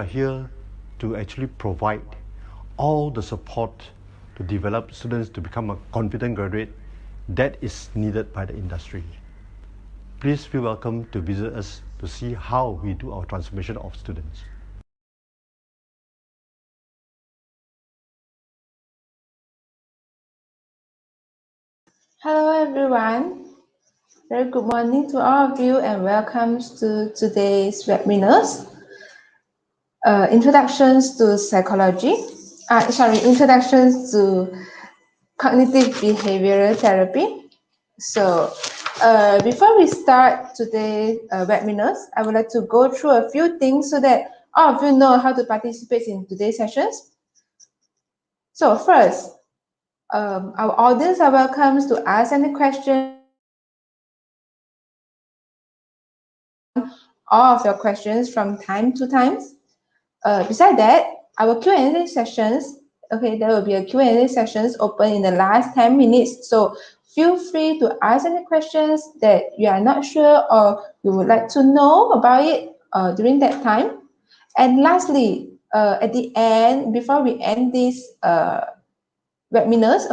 here to actually provide all the support to develop students to become a confident graduate that is needed by the industry. Please feel welcome to visit us to see how we do our transformation of students. Hello everyone, very good morning to all of you and welcome to today's webinars. Introductions to cognitive behavioral therapy. So before we start today's webinars, I would like to go through a few things so that all of you know how to participate in today's sessions. So first, our audience are welcome to ask any questions. All of your questions from time to time. Besides that, our Q&A sessions, there will be a Q&A sessions open in the last 10 minutes. So feel free to ask any questions that you are not sure or you would like to know about it during that time. And lastly, at the end, before we end this webinars,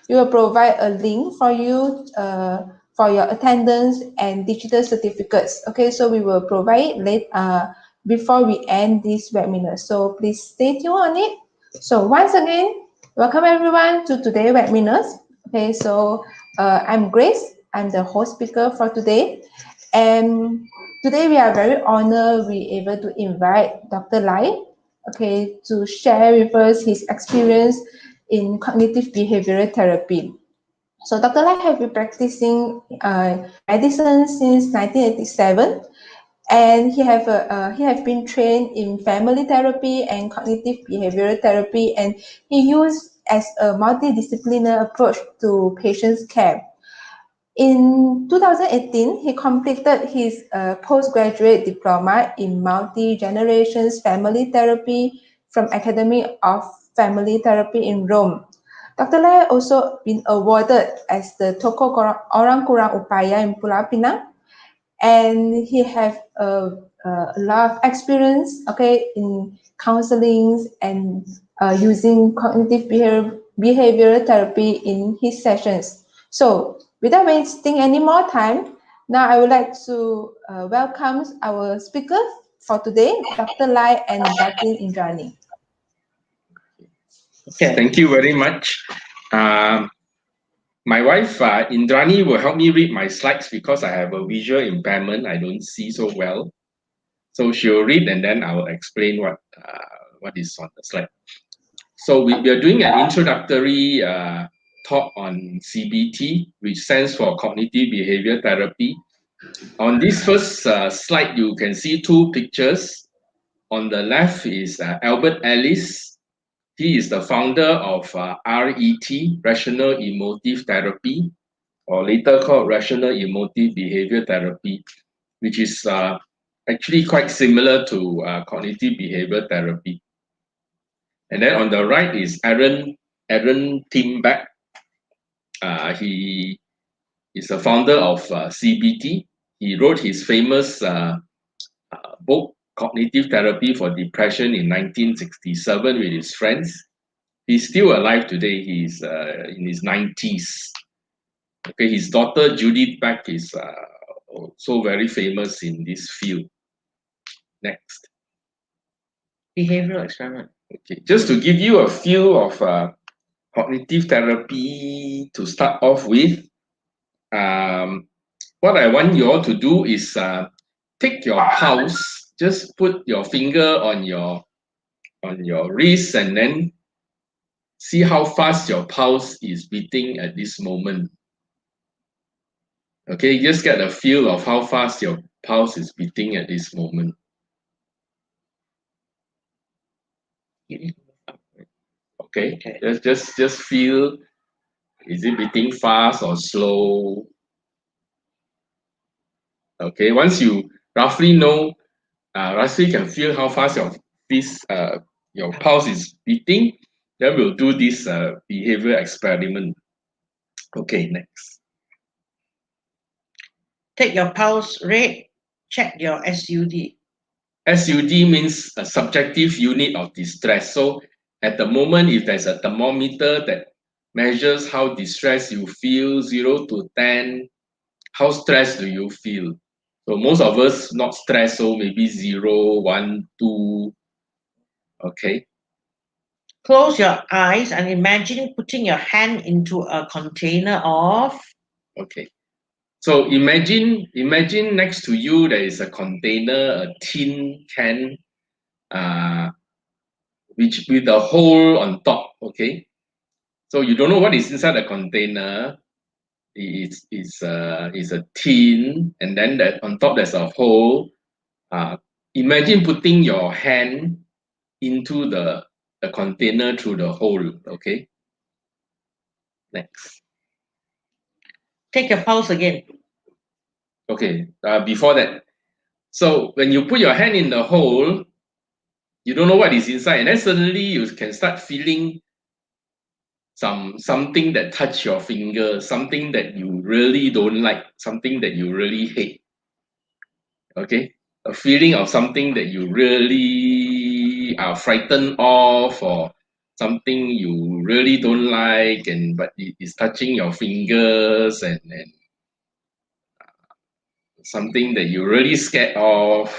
we will provide a link for you for your attendance and digital certificates. So we will provide before we end this webinar. So please stay tuned on it. So once again, welcome everyone to today's webinars. I'm Grace. I'm the host speaker for today. And today we are very honored we able to invite Dr. Lai, to share with us his experience in cognitive behavioral therapy. So Dr. Lai has been practicing medicine since 1987, and he has been trained in family therapy and cognitive behavioral therapy, and he used as a multidisciplinary approach to patients' care. In 2018, he completed his postgraduate diploma in multi-generations family therapy from Academy of Family Therapy in Rome. Dr. Lai also been awarded as the Tokoh Orang Kurang Upaya in Pulau Pinang, and he have a lot of experience, in counseling and using cognitive behavioral therapy in his sessions. So, without wasting any more time, now I would like to welcome our speakers for today, Dr. Lai and Dr. Indrani. Okay, thank you very much. My wife, Indrani, will help me read my slides because I have a visual impairment. I don't see so well. So she'll read and then I will explain what is on the slide. So we are doing an introductory talk on CBT, which stands for Cognitive Behavior Therapy. On this first slide, you can see two pictures. On the left is Albert Ellis. He is the founder of RET, Rational Emotive Therapy, or later called Rational Emotive Behavior Therapy, which is actually quite similar to cognitive behavior therapy. And then on the right is Aaron Timbeck. He is the founder of CBT. He wrote his famous book, Cognitive Therapy for Depression, in 1967 with his friends. He's still alive today. He's in his 90s. Okay, his daughter Judith Beck is also very famous in this field. Next. Behavioral experiment. Okay, just to give you a feel of cognitive therapy to start off with, what I want you all to do is take your pulse, just put your finger on your wrist and then see how fast your pulse is beating at this moment. Okay, just get a feel of how fast your pulse is beating at this moment. Okay, just feel, is it beating fast or slow? Okay, once you roughly know, roughly can feel how fast your pulse is beating, then we'll do this behavior experiment. Okay, next. Take your pulse rate, check your SUD. SUD means a subjective unit of distress. So at the moment, if there's a thermometer that measures how distressed you feel, 0 to 10, how stressed do you feel? So most of us not stressed, so maybe 0, 1, 2. Okay. Close your eyes and imagine putting your hand into a container of. Okay. So imagine next to you there is a container, a tin can, which with a hole on top. Okay. So you don't know what is inside the container. It's a tin, and then that on top there's a hole. Imagine putting your hand into the container through the hole. Okay. Next. Take your pulse again. Okay. Before that, so when you put your hand in the hole, you don't know what is inside, and then suddenly you can start feeling something that touch your finger, something that you really don't like, something that you really hate. Okay, a feeling of something that you really are frightened of, or something you really don't like, and but it is touching your fingers, and something that you're really scared of.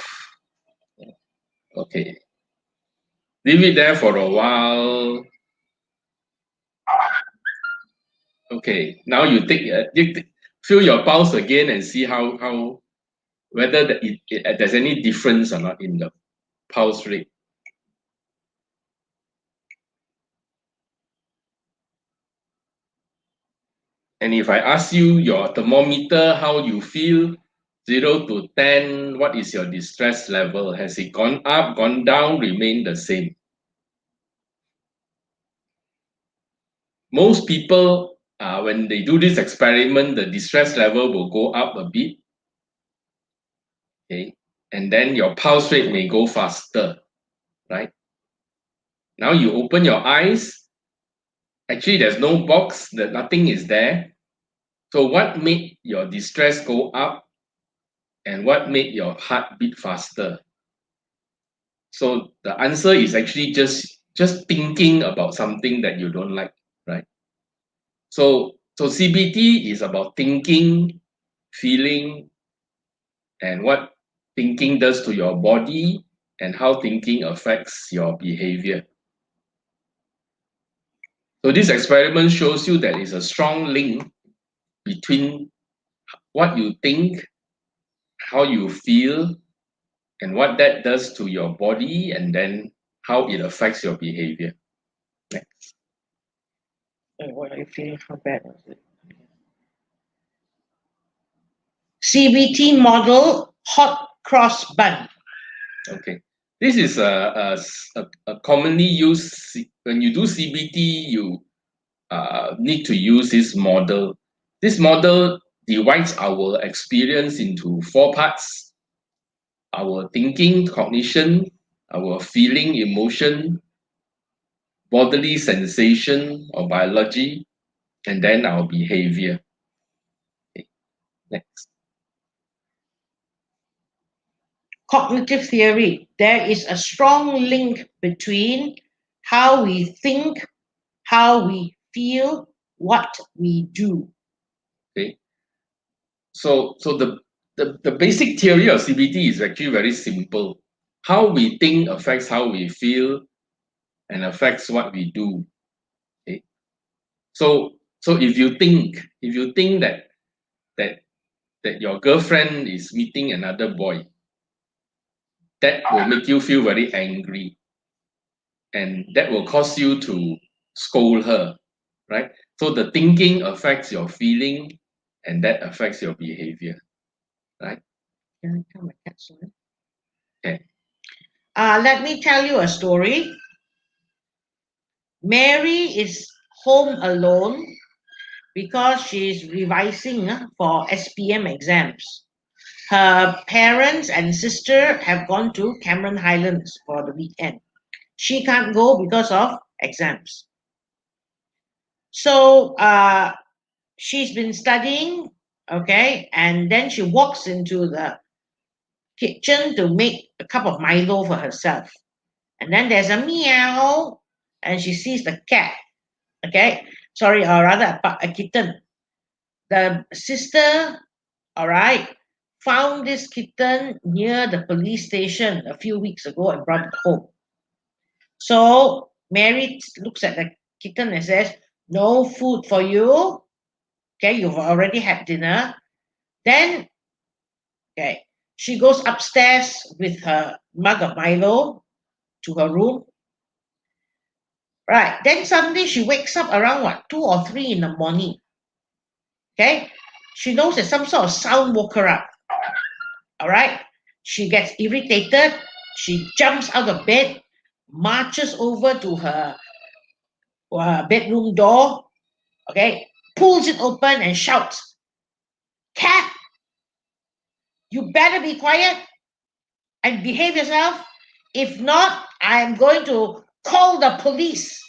Okay, leave it there for a while. Okay, now you feel your pulse again and see how whether there's any difference or not in the pulse rate. And if I ask you your thermometer, how you feel, 0 to 10, what is your distress level? Has it gone up, gone down, remained the same? Most people, when they do this experiment, the distress level will go up a bit. Okay, and then your pulse rate may go faster, right? Now you open your eyes. Actually, there's no box, that nothing is there. So what made your distress go up and what made your heart beat faster? So the answer is actually just thinking about something that you don't like, right? So CBT is about thinking, feeling, and what thinking does to your body and how thinking affects your behavior. So this experiment shows you there is a strong link between what you think, how you feel, and what that does to your body, and then how it affects your behavior. Next. What are you feeling? How bad was it? CBT model hot cross bun. Okay. This is a commonly used, when you do CBT, you need to use this model. This model divides our experience into 4 parts: our thinking, cognition, our feeling, emotion, bodily sensation or biology, and then our behavior. Okay. Next. Cognitive theory. There is a strong link between how we think, how we feel, what we do. Okay. So the basic theory of CBT is actually very simple. How we think affects how we feel and affects what we do. Okay. So if you think that your girlfriend is meeting another boy, that will make you feel very angry, and that will cause you to scold her, right? So the thinking affects your feeling, and that affects your behavior, right? Can I tell my cat story? Okay. Let me tell you a story. Mary is home alone because she's revising for SPM exams. Her parents and sister have gone to Cameron Highlands for the weekend. She can't go because of exams. So she's been studying, okay, and then she walks into the kitchen to make a cup of Milo for herself. And then there's a meow, and she sees the cat. Okay, sorry, or rather a kitten. The sister, all right, found this kitten near the police station a few weeks ago and brought it home. So Mary looks at the kitten and says, "No food for you. Okay, you've already had dinner." Then, okay, she goes upstairs with her mug of Milo to her room. Right. Then suddenly she wakes up around what, 2 or 3 in the morning. Okay. She knows that some sort of sound woke her up. All right. She gets irritated. She jumps out of bed, marches over to her bedroom door. Okay. Pulls it open and shouts, "Cat, you better be quiet and behave yourself. If not, I am going to call the police."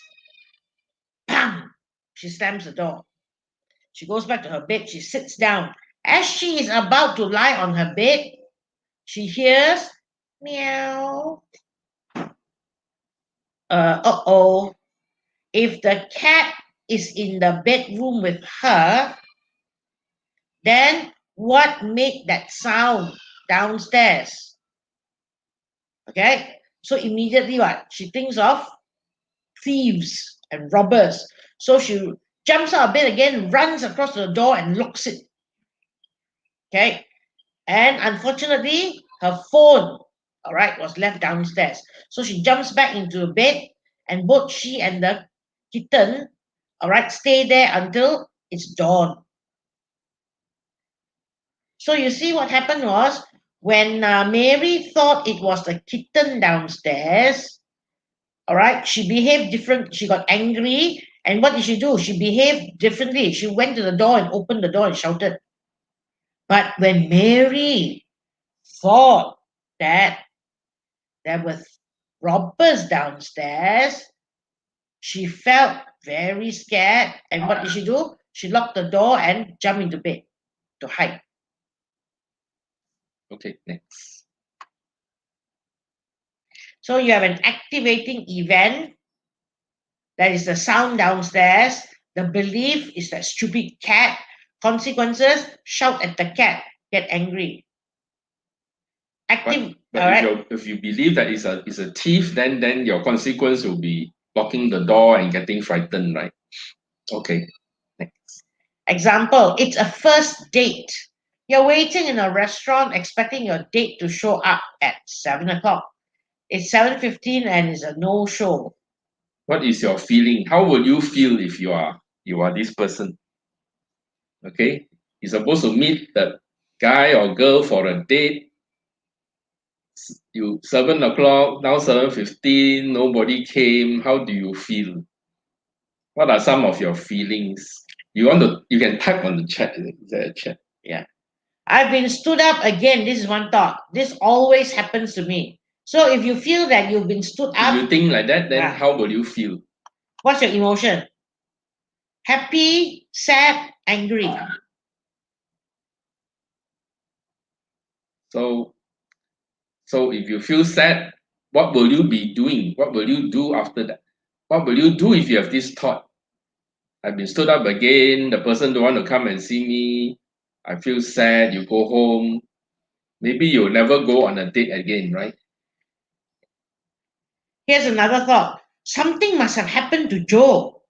Bam! She slams the door. She goes back to her bed. She sits down. As she is about to lie on her bed, she hears meow. Uh-oh. If the cat is in the bedroom with her, then what made that sound downstairs? Okay. So immediately what? She thinks of thieves and robbers. So she jumps out of bed again, runs across the door and locks it. Okay. And unfortunately, her phone, all right, was left downstairs. So she jumps back into bed, and both she and the kitten, all right, stay there until it's dawn. So you see what happened was when Mary thought it was the kitten downstairs, all right, she behaved different. She got angry. And what did she do? She behaved differently. She went to the door and opened the door and shouted. But when Mary thought that there were robbers downstairs, she felt very scared. And what did she do? She locked the door and jumped into bed to hide. Okay, next. So you have an activating event. That is the sound downstairs. The belief is that stupid cat. Consequences, shout at the cat, get angry. Active, But all if, right. if you believe that it's a thief, then your consequence will be locking the door and getting frightened, right? Okay, next. Example, it's a first date. You're waiting in a restaurant expecting your date to show up at 7 o'clock. It's 7:15 and it's a no-show. What is your feeling? How will you feel if you are this person? Okay, you're supposed to meet the guy or girl for a date. You 7 o'clock, now 7:15, nobody came. How do you feel? What are some of your feelings? You can type on the chat. Is there a chat? Yeah. I've been stood up again. This is one thought. This always happens to me. So if you feel that you've been stood If you up, think like that, then yeah. how will you feel? What's your emotion? Happy, sad, angry. So if you feel sad, what will you be doing? What will you do after that? What will you do if you have this thought? I've been stood up again, the person don't want to come and see me, I feel sad, you go home. Maybe you'll never go on a date again, right? Here's another thought. Something must have happened to Joe.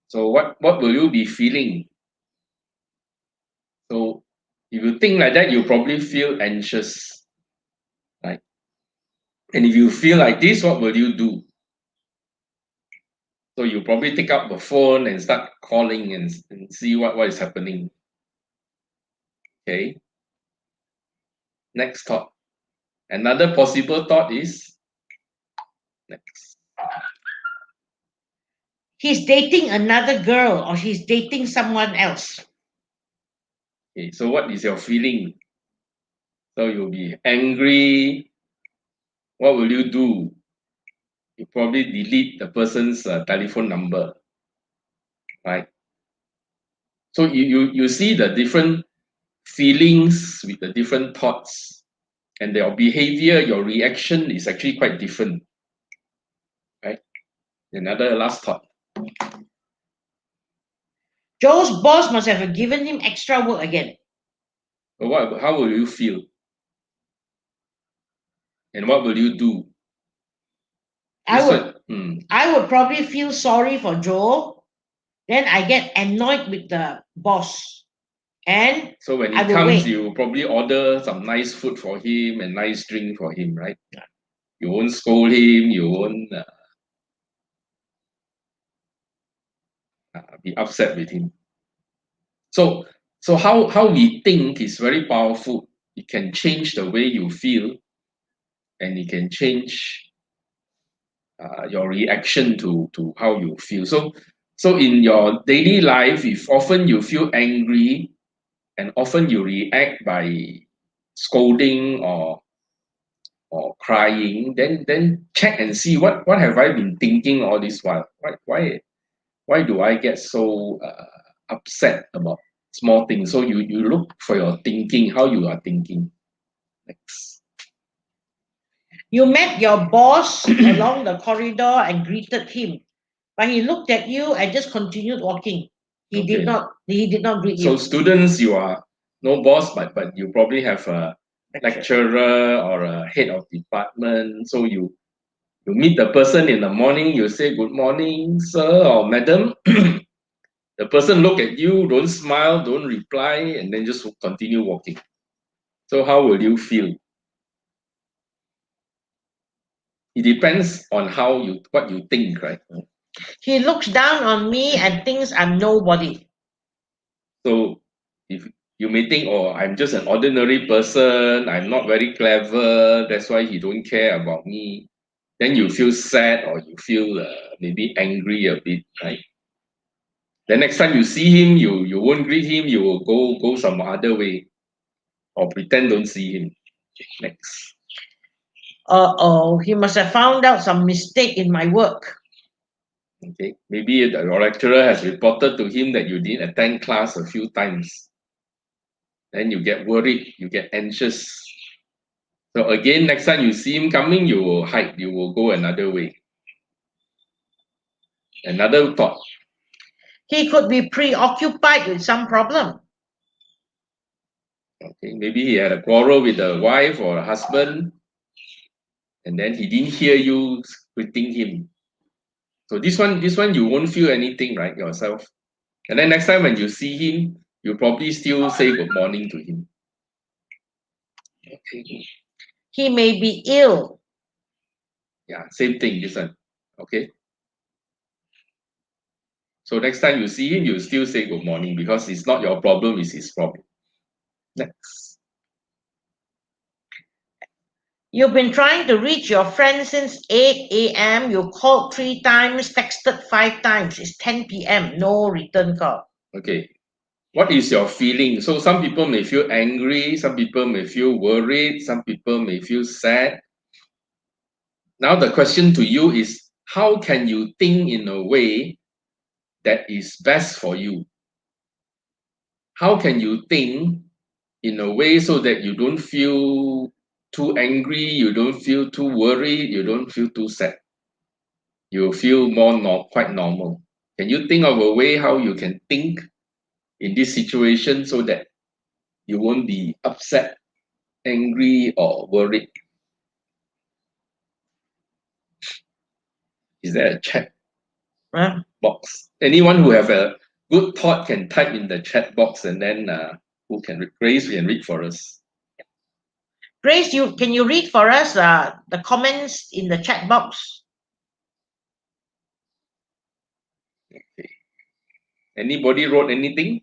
So what will you be feeling? So if you think like that, you probably feel anxious, right? And if you feel like this, what will you do? So you probably take up the phone and start calling and see what is happening. Okay. Next thought. Another possible thought is next. He's dating another girl or he's dating someone else. Okay, so what is your feeling? So you'll be angry. What will you do? You probably delete the person's telephone number, right? So you see the different feelings, with the different thoughts, and your behavior, your reaction is actually quite different, right? Another last thought. Joe's boss must have given him extra work again. How will you feel? And what will you do? I would probably feel sorry for Joe. Then I get annoyed with the boss. And so when he I will comes, wait. you will probably order some nice food for him and nice drink for him, right? You won't scold him, you won't be upset with him. So how we think is very powerful. It can change the way you feel, and it can change your reaction to how you feel. So in your daily life, if often you feel angry and often you react by scolding or crying, then check and see what have I been thinking all this while. Why do I get so upset about small things? So you look for your thinking, how you are thinking. Next. You met your boss along the corridor and greeted him, but he looked at you and just continued walking. He did not greet you. So students, you are no boss, but you probably have a lecturer or a head of department. So you meet the person in the morning, you say good morning, sir or madam. The person look at you, don't smile, don't reply, and then just continue walking. So how will you feel? It depends on what you think, right? He looks down on me and thinks I'm nobody. So if you may think, oh, I'm just an ordinary person, I'm not very clever, that's why he don't care about me. Then you feel sad or you feel maybe angry a bit, right? The next time you see him, you won't greet him, you will go some other way or pretend don't see him. Next. He must have found out some mistake in my work. Okay, maybe your lecturer has reported to him that you didn't attend class a few times. Then you get worried, you get anxious. So again, next time you see him coming, you will hide, you will go another way. Another thought. He could be preoccupied with some problem. Okay, maybe he had a quarrel with a wife or a husband, and then he didn't hear you greeting him. So this one you won't feel anything, right, yourself. And then next time when you see him, you probably still say good morning to him. Okay. He may be ill. Yeah, same thing, this one. Okay. So next time you see him, you still say good morning because it's not your problem, it's his problem. Next. You've been trying to reach your friend since 8 a.m. You called 3 times, texted 5 times. It's 10 p.m. No return call. Okay. What is your feeling? So some people may feel angry, some people may feel worried, some people may feel sad. Now the question to you is, how can you think in a way that is best for you? How can you think in a way so that you don't feel too angry, you don't feel too worried, you don't feel too sad? You feel quite normal. Can you think of a way how you can think in this situation so that you won't be upset, angry, or worried? Is there a chat box? Anyone who have a good thought can type in the chat box, and then Grace can read for us. Grace, can you read for us the comments in the chat box? Okay. Anybody wrote anything?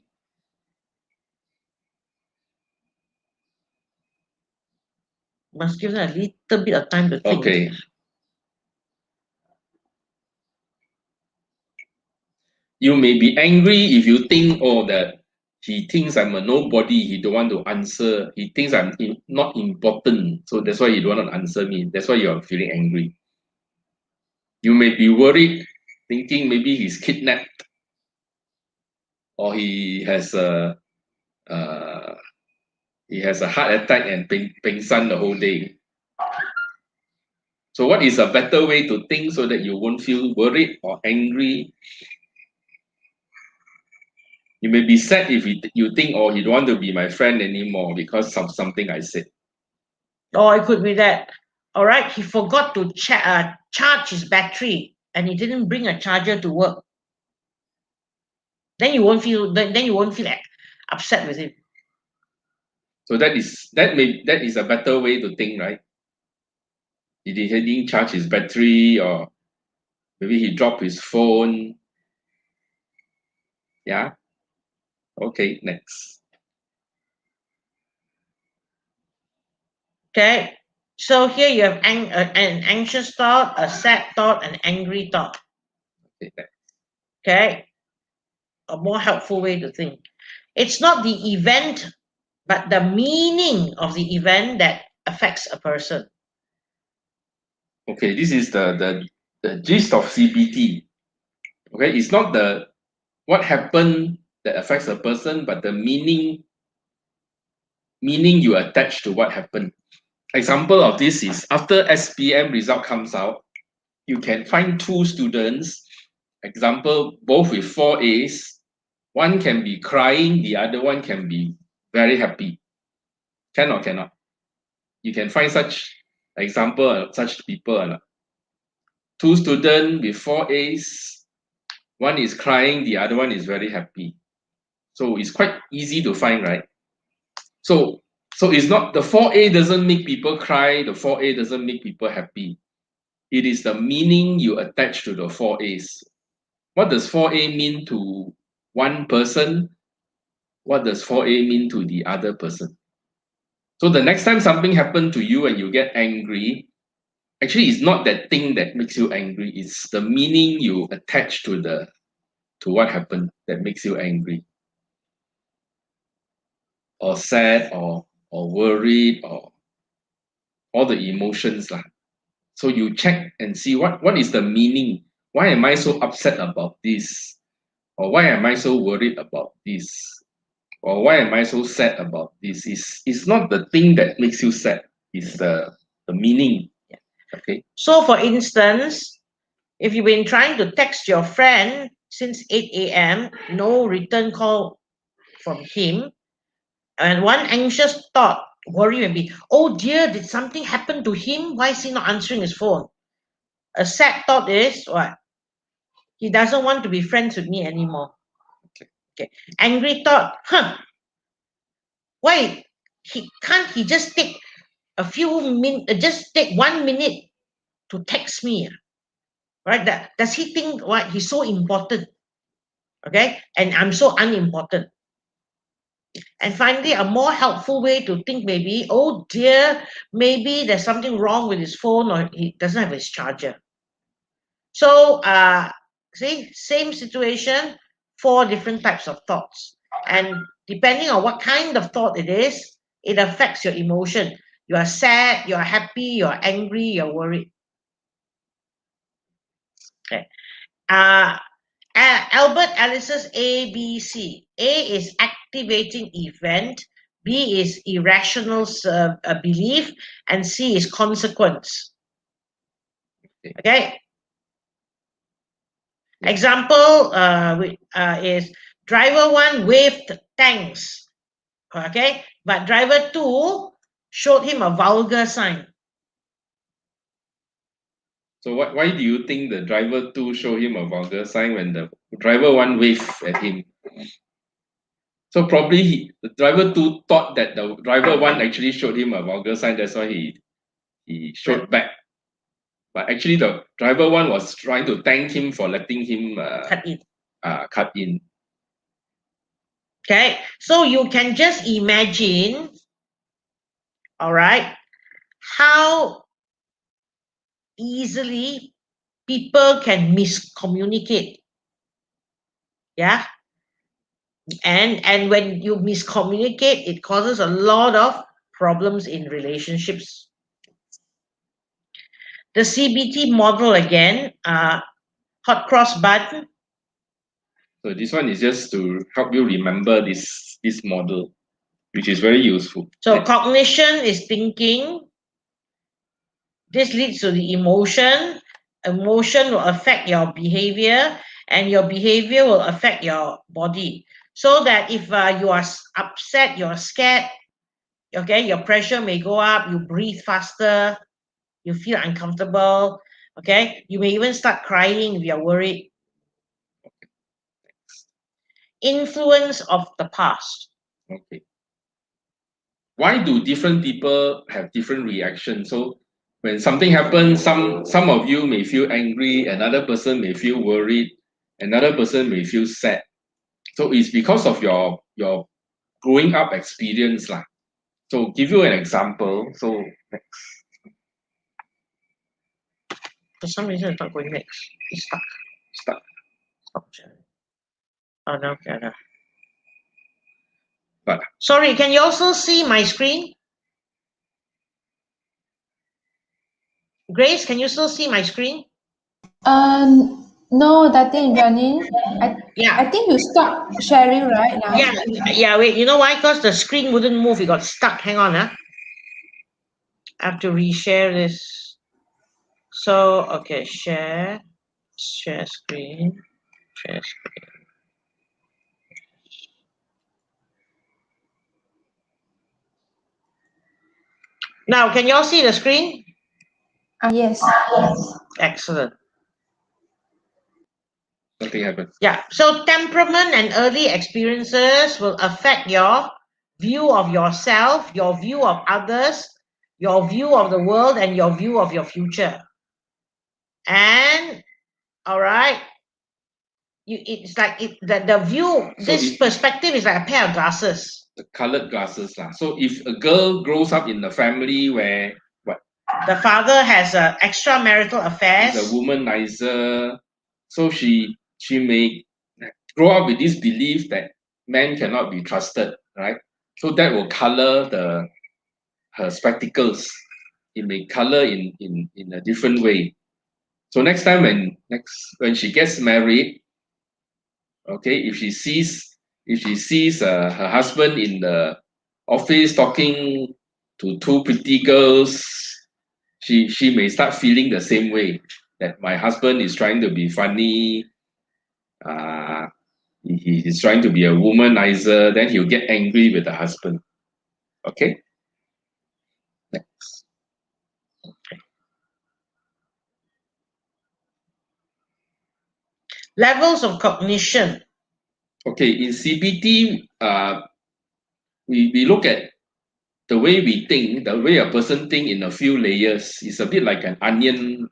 Must give them a little bit of time to think. Okay. You may be angry if you think, oh, that he thinks I'm a nobody, he don't want to answer. He thinks I'm not important, so that's why he don't want to answer me. That's why you're feeling angry. You may be worried, thinking maybe he's kidnapped, or he has he has a heart attack and pengsan the whole day. So what is a better way to think so that you won't feel worried or angry? You may be sad if you think, oh, he don't want to be my friend anymore because of something I said. Or it could be that, all right, he forgot to charge his battery and he didn't bring a charger to work. Then you won't feel upset with him. So that is a better way to think, right? He didn't charge his battery, or maybe he dropped his phone. Yeah. Okay, next. Okay. So here you have an anxious thought, a sad thought, an angry thought. Okay, next. Okay. A more helpful way to think. It's not the event, but the meaning of the event that affects a person. Okay, this is the gist of CBT. Okay, it's not the what happened that affects a person, but the meaning you attach to what happened. Example of this is after SPM result comes out, you can find two students, example, both with 4 A's. One can be crying, the other one can be very happy. Can or cannot? You can find such example, such people. Two students with 4 A's, one is crying, the other one is very happy. So it's quite easy to find, right? So it's not the 4A doesn't make people cry, the 4A doesn't make people happy. It is the meaning you attach to the 4A's. What does 4A mean to one person? What does 4A mean to the other person? So the next time something happened to you and you get angry, actually it's not that thing that makes you angry, it's the meaning you attach to what happened that makes you angry, or sad, or worried, or all the emotions lah. So you check and see what is the meaning. Why am I so upset about this? Or why am I so worried about this? Or why am I so sad about this? It's not the thing that makes you sad. It's the meaning. Okay. So for instance, if you've been trying to text your friend since 8 a.m., no return call from him, and one anxious thought, worry may be, oh dear, did something happen to him? Why is he not answering his phone? A sad thought is what? He doesn't want to be friends with me anymore. Okay. Angry thought, why can't he just take a few minutes, just take 1 minute to text me? Right? Does he think what he's so important? Okay, and I'm so unimportant. And finally, a more helpful way to think maybe, oh dear, maybe there's something wrong with his phone or he doesn't have his charger. So, see, same situation, 4 different types of thoughts. And depending on what kind of thought it is, it affects your emotion. You are sad, you are happy, you are angry, you're worried. Okay. Albert Ellis's ABC. A is activating event, B is irrational belief, and C is consequence. Okay. Example is driver 1 waved thanks. Okay, but driver 2 showed him a vulgar sign. So why do you think the driver 2 showed him a vulgar sign when the driver 1 waved at him? So probably the driver 2 thought that the driver 1 actually showed him a vulgar sign, that's why he showed back. But actually the driver 1 was trying to thank him for letting him cut in. Okay, so you can just imagine, all right, how easily people can miscommunicate. Yeah. And when you miscommunicate, it causes a lot of problems in relationships. The CBT model again, hot cross bun. So this one is just to help you remember this model. which is very useful. So cognition is thinking. This leads to the emotion. Emotion will affect your behavior, and your behavior will affect your body. So that if you are upset, you're scared, okay, your pressure may go up, you breathe faster, you feel uncomfortable, okay, you may even start crying if you're worried. Influence of the past. Okay. Why do different people have different reactions? So when something happens, some of you may feel angry, another person may feel worried, another person may feel sad. So it's because of your growing up experience lah. So give you an example. So next. For some reason, it's not going next. It's stuck. Start. Stop. Oh no, no. But Sorry, can you also see my screen? Grace, can you still see my screen? No, nothing, Johnny. Yeah. I think you stop sharing right now. Yeah, wait, you know why? Because the screen wouldn't move, it got stuck. Hang on, huh? I have to reshare this. So, okay, share screen. Now, can you all see the screen? Yes. Excellent. nothing happens. Yeah, so temperament and early experiences will affect your view of yourself, your view of others, your view of the world, and your view of your future. And, all right, it's like the view, this perspective is like a pair of glasses. The colored glasses lah. So if a girl grows up in a family where the father has extramarital affairs, is a womanizer, so she may grow up with this belief that men cannot be trusted, right? So that will color her spectacles. It may color in a different way. So next time when she gets married, okay, if she sees her husband in the office talking to two pretty girls, she may start feeling the same way, that my husband is trying to be funny, he is trying to be a womanizer, then he'll get angry with the husband. Okay? Next. Levels of cognition. Okay, in CBT, we look at the way we think, the way a person think in a few layers. It's a bit like an onion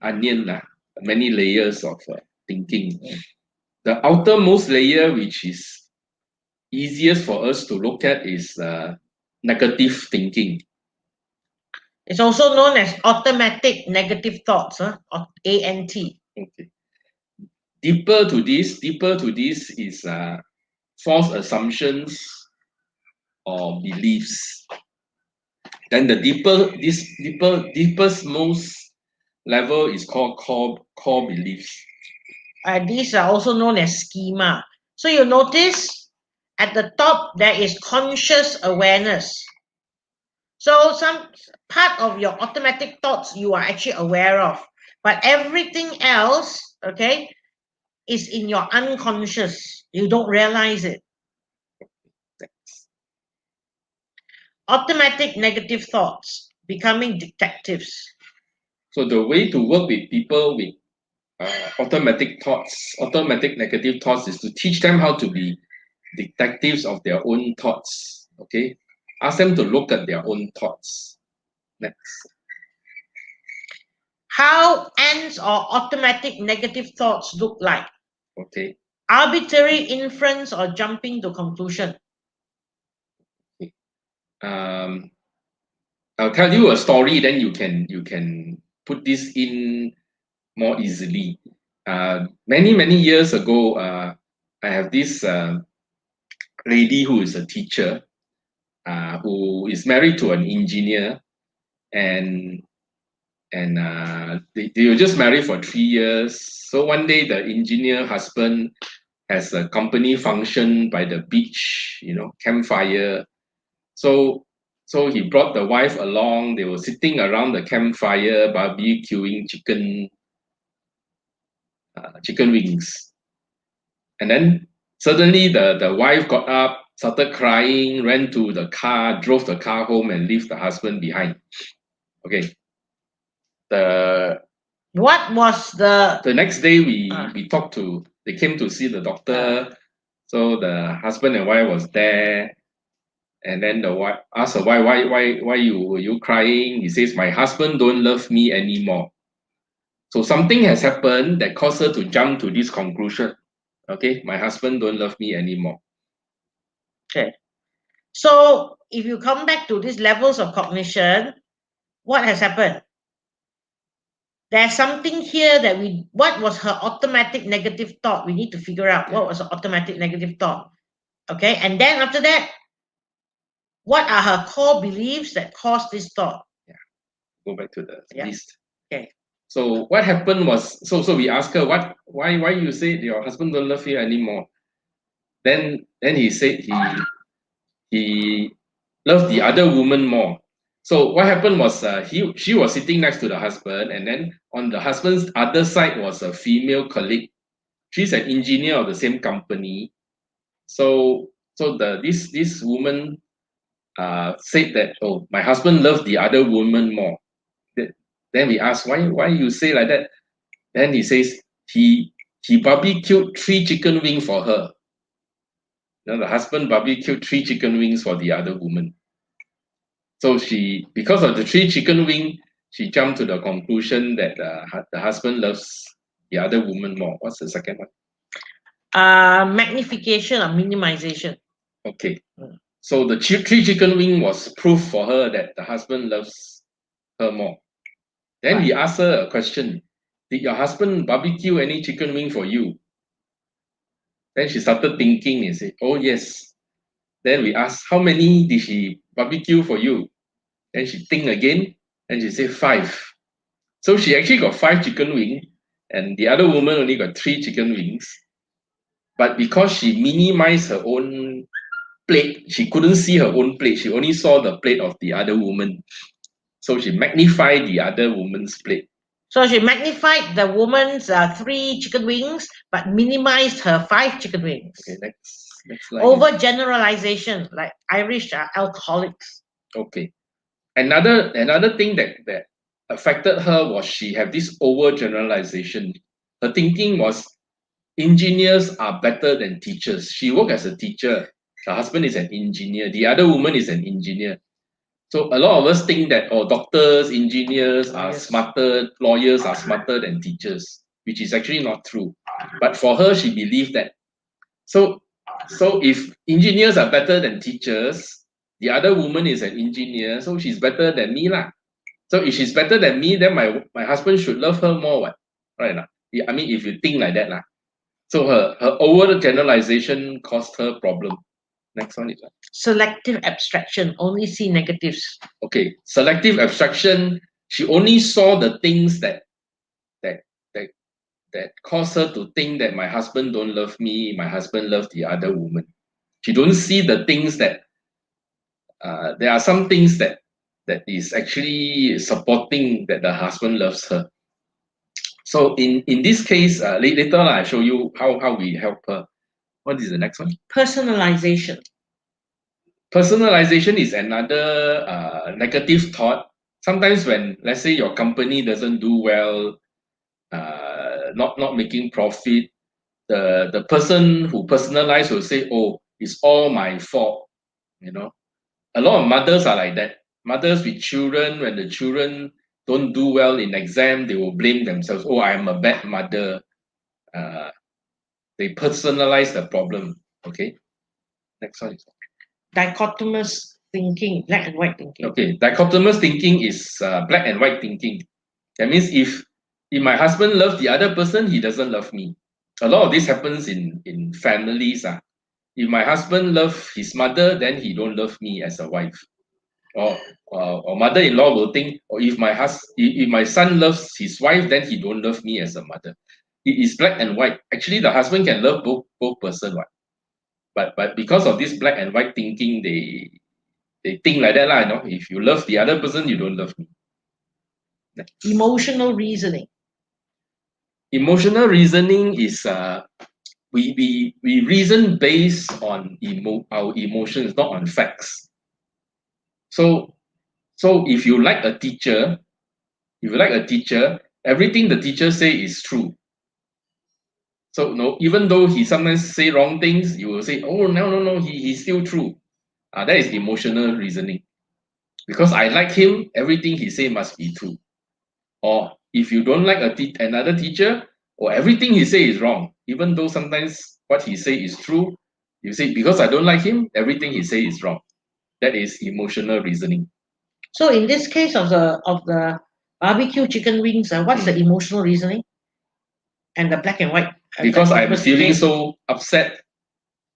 many layers of thinking. The outermost layer, which is easiest for us to look at, is negative thinking. It's also known as automatic negative thoughts, ANT. Okay. Deeper to this is false assumptions or beliefs. Then the deepest most level is called core beliefs. These are also known as schema. So you notice at the top there is conscious awareness. So some part of your automatic thoughts you are actually aware of, but everything else, okay, is in your unconscious. You don't realize it. Automatic negative thoughts, becoming detectives. So the way to work with people with automatic negative thoughts, is to teach them how to be detectives of their own thoughts. Okay, ask them to look at their own thoughts. Next. How ants or automatic negative thoughts look like. Okay. Arbitrary inference or jumping to conclusion. I'll tell you a story, then you can put this in more easily. Many years ago, I have this lady who is a teacher, who is married to an engineer, and they were just married for 3 years. So one day the engineer husband has a company function by the beach, campfire, So he brought the wife along. They were sitting around the campfire, barbecuing chicken wings. And then suddenly the wife got up, started crying, ran to the car, drove the car home, and left the husband behind. Okay. What was the next day we talked to, they came to see the doctor. So the husband and wife was there. And then the wife asked her, why were you crying? He says, my husband don't love me anymore. So something has happened that caused her to jump to this conclusion. Okay, my husband don't love me anymore. Okay. So if you come back to these levels of cognition, what has happened? There's something here that what was her automatic negative thought? We need to figure out what was her automatic negative thought. Okay, and then after that, what are her core beliefs that caused this thought? Yeah, go back to the list. Okay. So what happened was, so we asked her, why you say your husband don't love you anymore? Then he said he loved the other woman more. So what happened was she was sitting next to the husband, and then on the husband's other side was a female colleague. She's an engineer of the same company. So this woman said that, oh, my husband loved the other woman more. Then we asked, why you say like that? Then he says he barbecued 3 chicken wings for her. Now the husband barbecued 3 chicken wings for the other woman. So because of the 3 chicken wing, she jumped to the conclusion that the husband loves the other woman more. What's the second one? Magnification or minimization. Okay. So the 3 chicken wing was proof for her that the husband loves her more. Then we asked her a question. Did your husband barbecue any chicken wing for you? Then she started thinking and said, oh yes. Then we asked, how many did she barbecue for you? Then she think again and she said 5. So she actually got 5 chicken wings and the other woman only got 3 chicken wings. But because she minimized her own plate, she couldn't see her own plate. She only saw the plate of the other woman. So she magnified the other woman's plate. So she magnified the woman's 3 chicken wings, but minimized her 5 chicken wings. Okay, next slide. Overgeneralization, like Irish alcoholics. Okay. Another thing that affected her was she had this overgeneralization. Her thinking was engineers are better than teachers. She worked as a teacher. Her husband is an engineer. The other woman is an engineer. So a lot of us think that doctors, engineers are smarter, lawyers are smarter than teachers, which is actually not true. But for her, she believed that. So if engineers are better than teachers, the other woman is an engineer, so she's better than me lah. So if she's better than me, then my husband should love her more, what? Right? I mean, if you think like that lah. So her over generalization caused her problem. Next one is what? Selective abstraction, only see negatives. Okay, selective abstraction. She only saw the things that caused her to think that my husband don't love me, my husband loves the other woman. She don't see the things that there are some things that is actually supporting that the husband loves her. So in this case, later I show you how we help her. What is the next one? Personalization. Personalization is another negative thought. Sometimes when, let's say, your company doesn't do well, not making profit, the person who personalized will say, oh, it's all my fault. You know, a lot of mothers are like that. Mothers with children, when the children don't do well in exam, they will blame themselves. Oh, I'm a bad mother. They personalize the problem. Okay, next one. Dichotomous thinking, black and white thinking. Okay, dichotomous thinking is black and white thinking. That means if my husband loves the other person, he doesn't love me. A lot of this happens in families. If my husband loves his mother, then he don't love me as a wife. Or mother-in-law will think, or if my son loves his wife, then he don't love me as a mother. It is black and white. Actually, the husband can love both person, right? But because of this black and white thinking, they they think like that, you know. If you love the other person, you don't love me. Emotional reasoning. Emotional reasoning is we reason based on our emotions, not on facts. So if you like a teacher, everything the teacher say is true. So no, even though he sometimes say wrong things, you will say, oh no, he's still true. That is emotional reasoning. Because I like him, everything he say must be true. Or if you don't like another teacher, or everything he say is wrong, even though sometimes what he say is true, you say because I don't like him, everything he say is wrong. That is emotional reasoning. So in this case of the barbecue chicken wings, what's the emotional reasoning? And the black and white. Because I'm feeling so upset,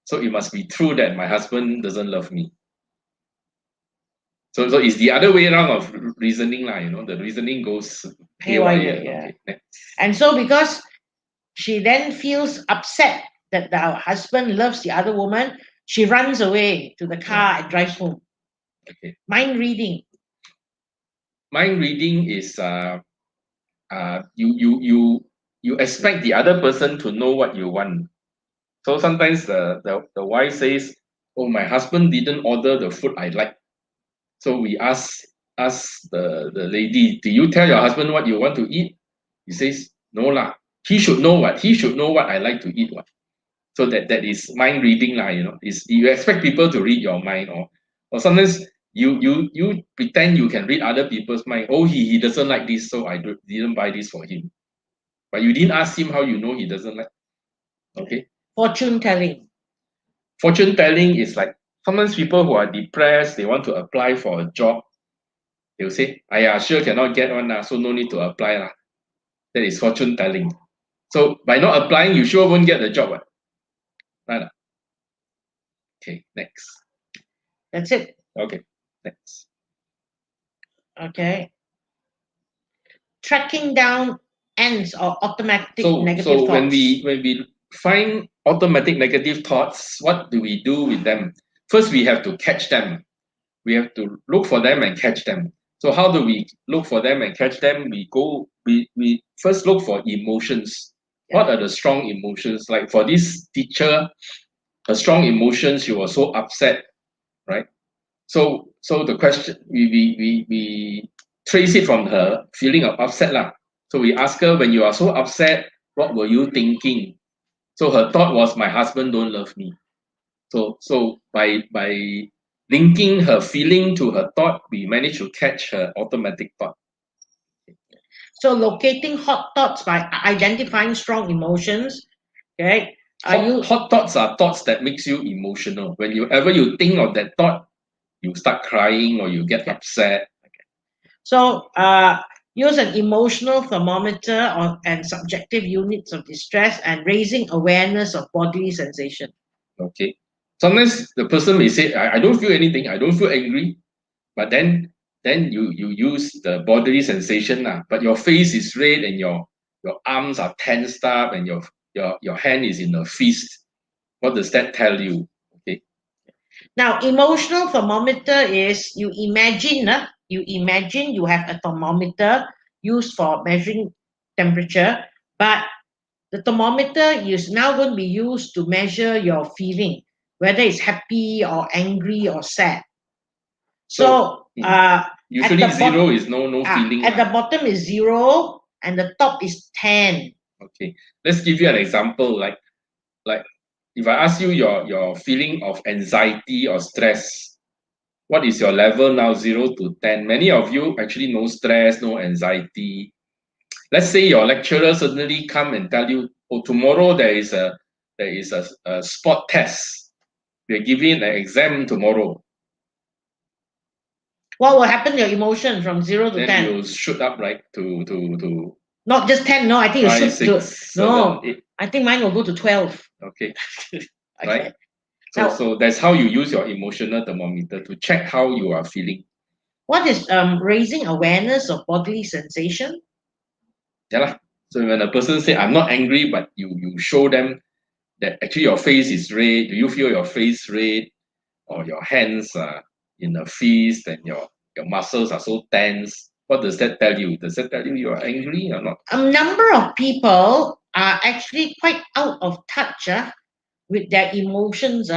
so it must be true that my husband doesn't love me. So it's the other way around of reasoning, you know. The reasoning goes haywire. Yeah. Okay. And so because she then feels upset that the husband loves the other woman, she runs away to the car and drives home. Okay. Mind reading. Mind reading is you expect the other person to know what you want. So sometimes the wife says, "Oh, my husband didn't order the food I like." So we ask the lady, "Do you tell your husband what you want to eat?" He says, "No lah. He should know what I like to eat what." So that is mind reading lah, you know. Is you expect people to read your mind, or sometimes you pretend you can read other people's mind. Oh, he doesn't like this, so I didn't buy this for him. But you didn't ask him how you know he doesn't like. Okay. Fortune telling. Fortune telling is like sometimes people who are depressed, they want to apply for a job. They'll say, sure cannot get one, so no need to apply. That is fortune telling. So by not applying, you sure won't get the job. Right? Okay, next. That's it. Okay, next. Okay. Tracking down ends or automatic negative so thoughts. when we find automatic negative thoughts, what do we do with them? First, we have to catch them. We have to look for them and catch them. So how do we look for them and catch them? We first look for emotions. Yeah. What are the strong emotions? Like for this teacher, a strong emotion, she was so upset, right? So the question, we trace it from her feeling of upset lah. So we ask her, when you are so upset, what were you thinking? So her thought was, my husband don't love me. So by linking her feeling to her thought, we managed to catch her automatic thought. So locating hot thoughts by identifying strong emotions. Okay. Hot thoughts are thoughts that makes you emotional. Whenever you think of that thought, you start crying or you get upset. So use an emotional thermometer and subjective units of distress and raising awareness of bodily sensation. Okay. Sometimes the person may say, I don't feel anything, I don't feel angry, but then you use the bodily sensation, but your face is red and your arms are tensed up and your hand is in a fist. What does that tell you? Okay. Now, emotional thermometer is you imagine you have a thermometer used for measuring temperature, but the thermometer is now going to be used to measure your feeling, whether it's happy or angry or sad. So usually zero is no feeling. At the bottom is 0 and the top is 10. Okay, let's give you an example. Like if I ask you your feeling of anxiety or stress, what is your level now, 0 to 10? Many of you actually no stress, no anxiety. Let's say your lecturer suddenly come and tell you, oh, tomorrow there is a spot test. We're giving an exam tomorrow. What will happen to your emotion from 0 to then 10? You'll shoot up, right? To not just 10. No, I think you should 6, 7, 8. I think mine will go to 12. Okay. Okay. Right. Now, so that's how you use your emotional thermometer to check how you are feeling. What is raising awareness of bodily sensation? Yeah. So when a person say, I'm not angry, but you show them that actually your face is red. Do you feel your face red or your hands in a feast and your muscles are so tense. What does that tell you? Does that tell you you are angry or not? A number of people are actually quite out of touch with their emotions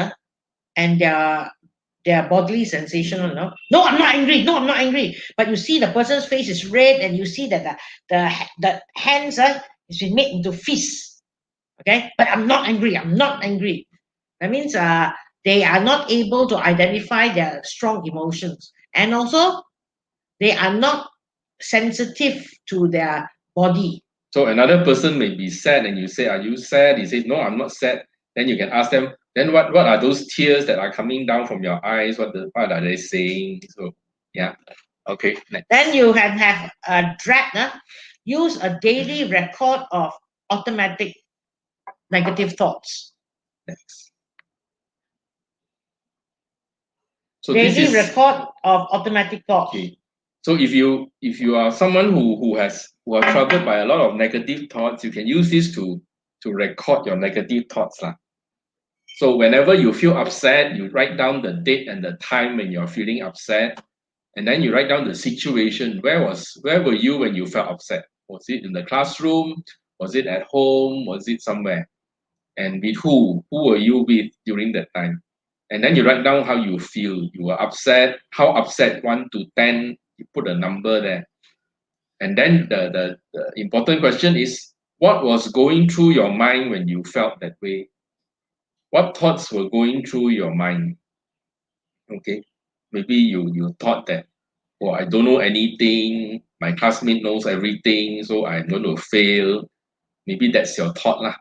and their bodily sensation. No, I'm not angry. No, I'm not angry. But you see the person's face is red, and you see that the hands has been made into fists. Okay, but I'm not angry. I'm not angry. That means they are not able to identify their strong emotions, and also they are not sensitive to their body. So another person may be sad and you say, are you sad? He says, no, I'm not sad. Then you can ask them, then what are those tears that are coming down from your eyes? What are they saying? So yeah. Okay. Next. Then you can have a DRAT. Use a daily record of automatic negative thoughts. Next. So daily record of automatic thoughts. Okay. So if you are someone who are troubled by a lot of negative thoughts, you can use this to record your negative thoughts. So whenever you feel upset, you write down the date and the time when you're feeling upset, and then you write down the situation. Where were you when you felt upset? Was it in the classroom? Was it at home? Was it somewhere? And with who? Who were you with during that time? And then you write down how you feel. You were upset. How upset? 1 to 10. You put a number there. And then the important question is, what was going through your mind when you felt that way? What thoughts were going through your mind? Okay. Maybe you thought that, oh, I don't know anything. My classmate knows everything, so I'm going to fail. Maybe that's your thought lah.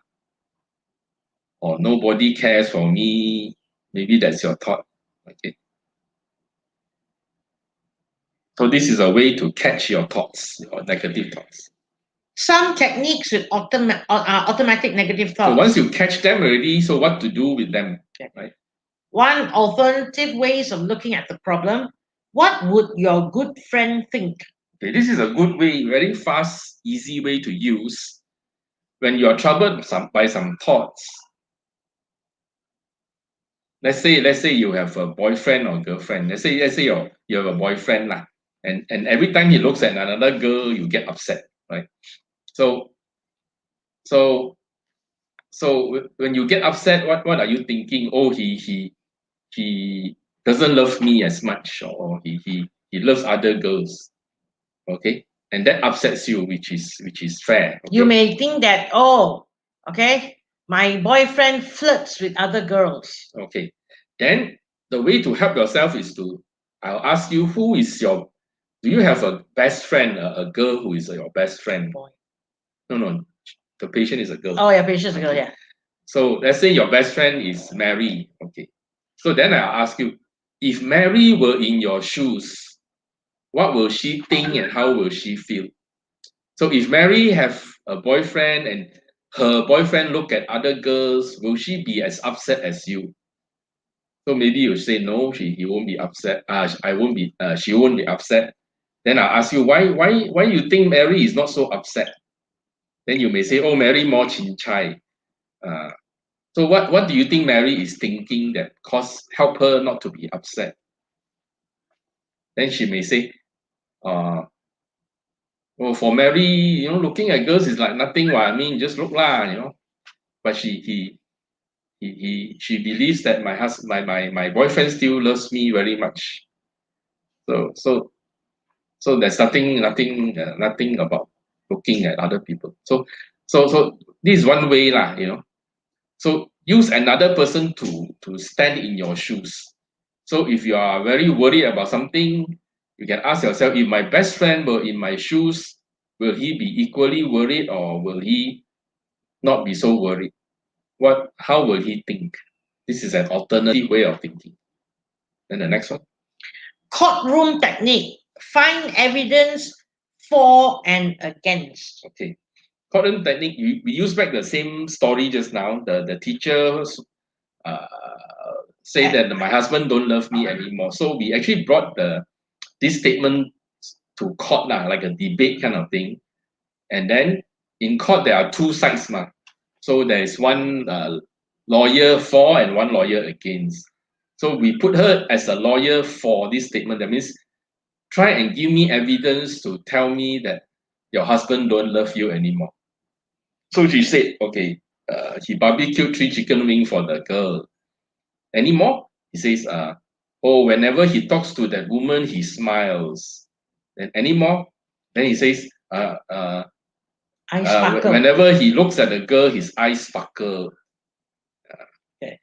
Or nobody cares for me. Maybe that's your thought. Okay. So this is a way to catch your thoughts, your negative thoughts. Some techniques with automatic negative thoughts. So once you catch them already, so what to do with them, right? One alternative ways of looking at the problem. What would your good friend think? Okay, this is a good way, very fast, easy way to use when you are troubled by some thoughts. Let's say you have a boyfriend or girlfriend. Let's say you have a boyfriend lah, and every time he looks at another girl, you get upset, right? So when you get upset, what are you thinking? Oh, he doesn't love me as much, or he loves other girls. Okay, and that upsets you, which is fair. Okay? You may think that, oh, okay, my boyfriend flirts with other girls. Okay, then the way to help yourself is I'll ask you, do you have a best friend, a girl who is your best friend? Boy. No, the patient is a girl. Oh yeah, patient is a girl, yeah. So let's say your best friend is Mary. Okay, so then I'll ask you, if Mary were in your shoes, what will she think and how will she feel? So if Mary have a boyfriend and her boyfriend look at other girls, will she be as upset as you? So maybe you say no, he won't be upset. She won't be upset. Then I'll ask you, why you think Mary is not so upset? Then you may say, oh, Mary more chin chai. So what do you think Mary is thinking that help her not to be upset? Then she may say, well, for Mary, looking at girls is like nothing. I mean, just look lah, But she believes that my boyfriend still loves me very much. So there's nothing about looking at other people. So this is one way lah, So use another person to stand in your shoes. So if you are very worried about something, you can ask yourself, if my best friend were in my shoes, will he be equally worried or will he not be so worried? How will he think? This is an alternative way of thinking. Then the next one. Courtroom technique. Find evidence for and against. Okay. Courtroom technique, we use back the same story just now. The teacher say that my husband don't love me anymore. So we actually brought this statement to court, like a debate kind of thing. And then in court, there are two sides. So there is one lawyer for and one lawyer against. So we put her as a lawyer for this statement. That means try and give me evidence to tell me that your husband don't love you anymore. So she said, okay, he barbecued 3 chicken wings for the girl. Anymore? He says, oh, whenever he talks to that woman, he smiles. Then anymore? Then he says, I sparkle. whenever he looks at the girl, his eyes sparkle. Okay.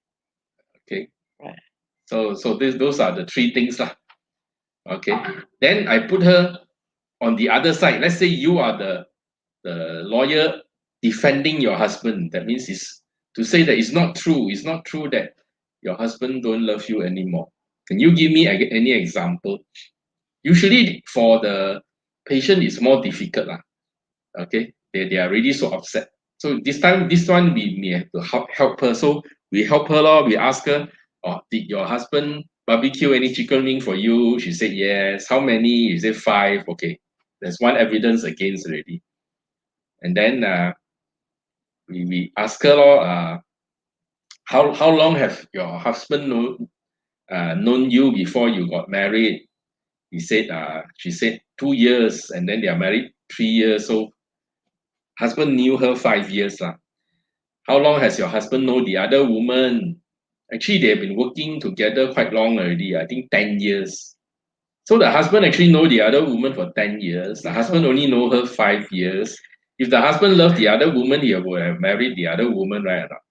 Okay. Right. So those are the 3 things lah. Okay. Then I put her on the other side. Let's say you are the lawyer defending your husband. That means it's to say that it's not true. It's not true that your husband don't love you anymore. Can you give me any example? Usually for the patient, it's more difficult lah. Okay, they are really so upset. So this one we may have to help her. So we help her lor. We ask her, oh, did your husband barbecue any chicken wing for you? She said yes. How many? She said 5. Okay, there's one evidence against already. And then we ask her lor, how long have your husband known you before you got married? She said 2 years, and then they are married 3 years. So husband knew her 5 years lah. How long has your husband known the other woman? Actually, they have been working together quite long already. I think 10 years. So the husband actually know the other woman for 10 years. The husband only know her 5 years. If the husband loved the other woman, he would have married the other woman, right or not?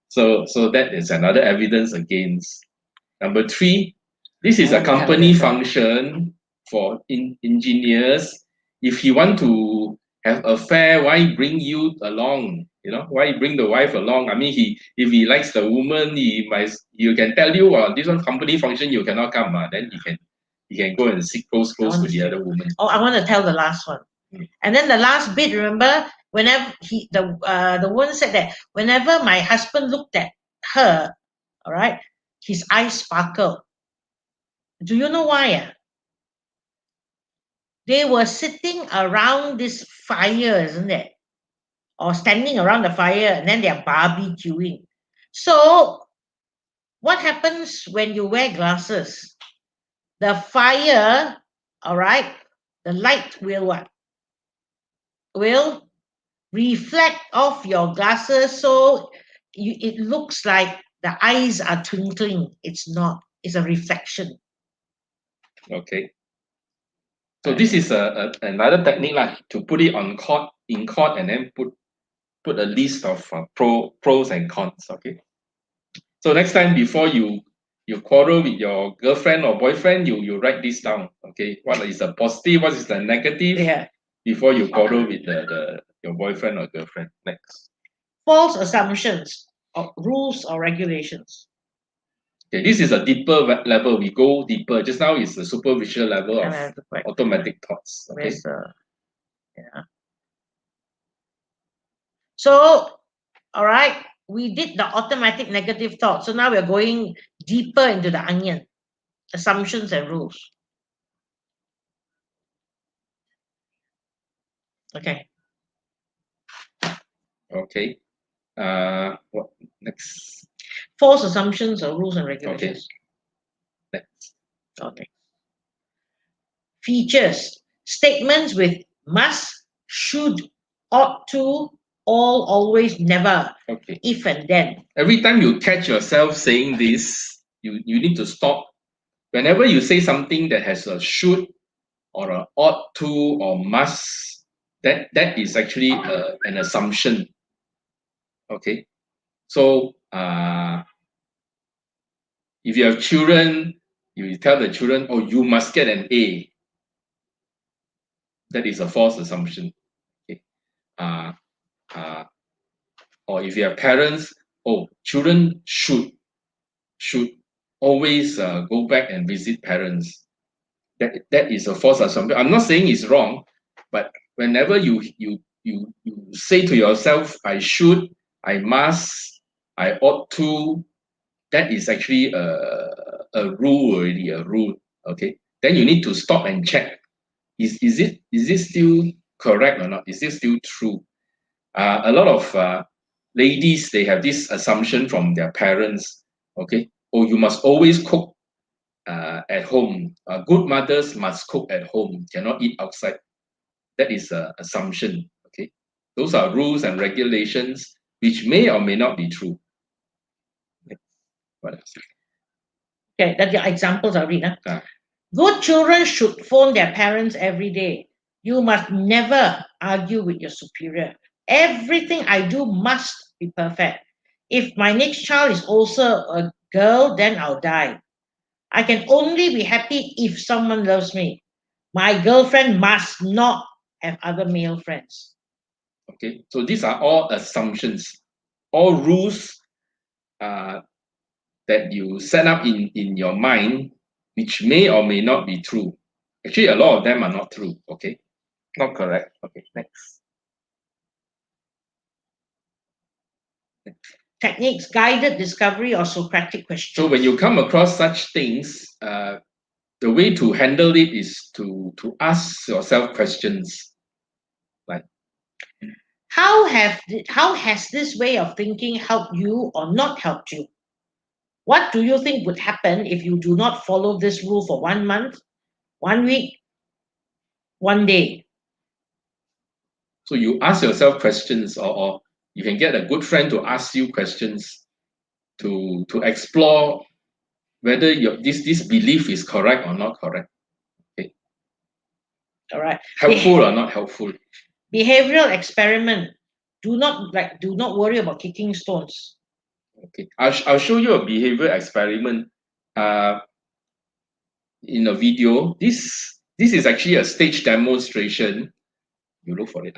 So that is another evidence against. Number 3, this is a company function for engineers. If he want to have affair, why bring you along? You know, why bring the wife along? I mean, if he likes the woman, you can tell you, this one company function, you cannot come. Then he can go and sit close to the other woman. Oh, I want to tell the last one. And then the last bit, remember, whenever the woman said that whenever my husband looked at her, all right, his eyes sparkle. Do you know why? They were sitting around this fire, isn't it? Or standing around the fire, and then they're barbecuing. So what happens when you wear glasses? The fire, all right, the light will what? Will reflect off your glasses, so it looks like the eyes are twinkling. It's not. It's a reflection. Okay. So this is another technique to put it in court, and then put a list of pros and cons. Okay. So next time before you quarrel with your girlfriend or boyfriend, you write this down. Okay. What is the positive? What is the negative? Yeah. Before you quarrel with your boyfriend or girlfriend. Next. False assumptions or rules or regulations. Okay, this is a deeper level. We go deeper. Just now is the superficial level of automatic thoughts. Okay. Yeah. So, all right, we did the automatic negative thought. So now we're going deeper into the onion, assumptions and rules. Okay. Okay. What next? False assumptions or rules and regulations. Okay. Next. Okay. Features. Statements with must, should, ought to, all, always, never. Okay. If and then. Every time you catch yourself saying this, you need to stop. Whenever you say something that has a should or a ought to or must, that is actually an assumption. Okay. So if you have children, you tell the children, oh, you must get an A. That is a false assumption. Okay. Or if you have parents, oh, children should always go back and visit parents. That is a false assumption. I'm not saying it's wrong, but whenever you say to yourself, I should, I must, I ought to, that is actually a rule already, a rule. Okay. Then you need to stop and check. Is it still correct or not? Is it still true? A lot of ladies, they have this assumption from their parents. Okay. oh, you must always cook at home. Good mothers must cook at home, cannot eat outside. That is an assumption. Okay, those are rules and regulations which may or may not be true. What else? Okay, that's your examples I read. Ah. Good children should phone their parents every day. You must never argue with your superior. Everything I do must be perfect. If my next child is also a girl, then I'll die. I can only be happy if someone loves me. My girlfriend must not have other male friends. Okay, so these are all assumptions, all rules that you set up in your mind, which may or may not be true. Actually, a lot of them are not true. Okay, not correct. Okay, next. Techniques, guided discovery, or Socratic questions. So when you come across such things, the way to handle it is to ask yourself questions like, How has this way of thinking helped you or not helped you? What do you think would happen if you do not follow this rule for 1 month, 1 week, 1 day? so you ask yourself questions, or you can get a good friend to ask you questions to explore whether this belief is correct or not correct. Okay. All right. Helpful or not helpful. Behavioral experiment. Do not worry about kicking stones. Okay, I'll show you a behavior experiment in a video. This is actually a stage demonstration. You look for it.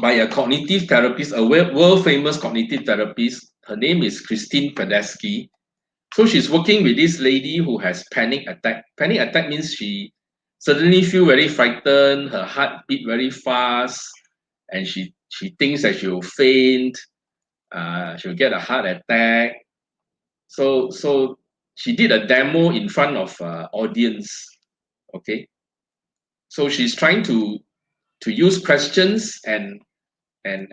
By a cognitive therapist, a world famous cognitive therapist. Her name is Christine Pedesky. So she's working with this lady who has panic attack. Panic attack means she suddenly feel very frightened, her heart beat very fast, and she thinks that she'll faint, she'll get a heart attack. So she did a demo in front of audience. Okay, so she's trying to use questions and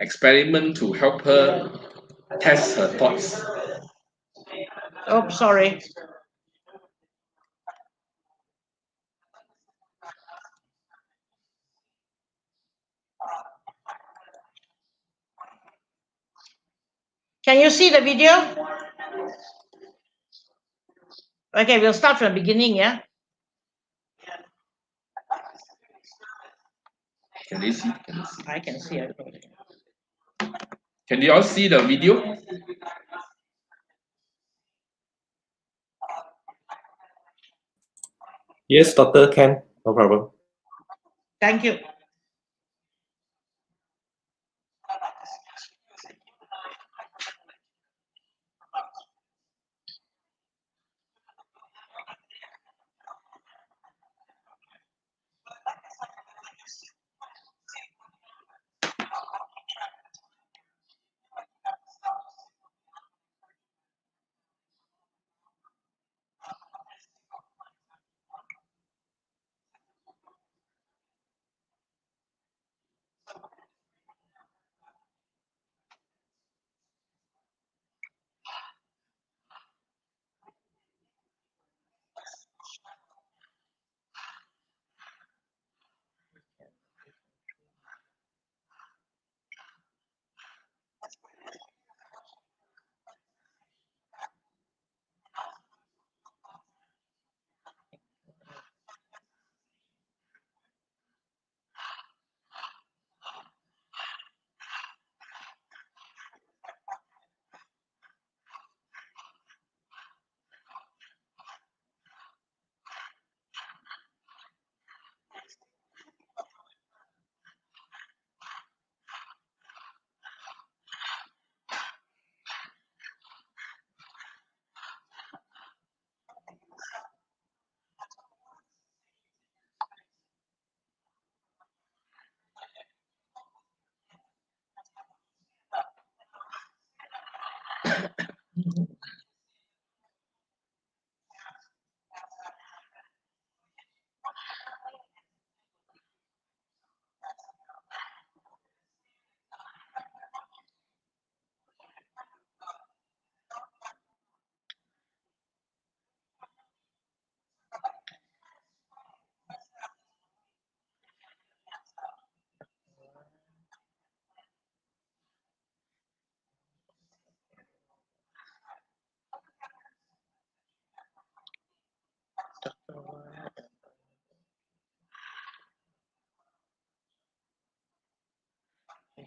experiment to help her test her thoughts. Oh, sorry. Can you see the video? Okay, we'll start from the beginning, yeah? Can they see? Can they see? I can see it. Can you all see the video? Yes, doctor, can. No problem. Thank you.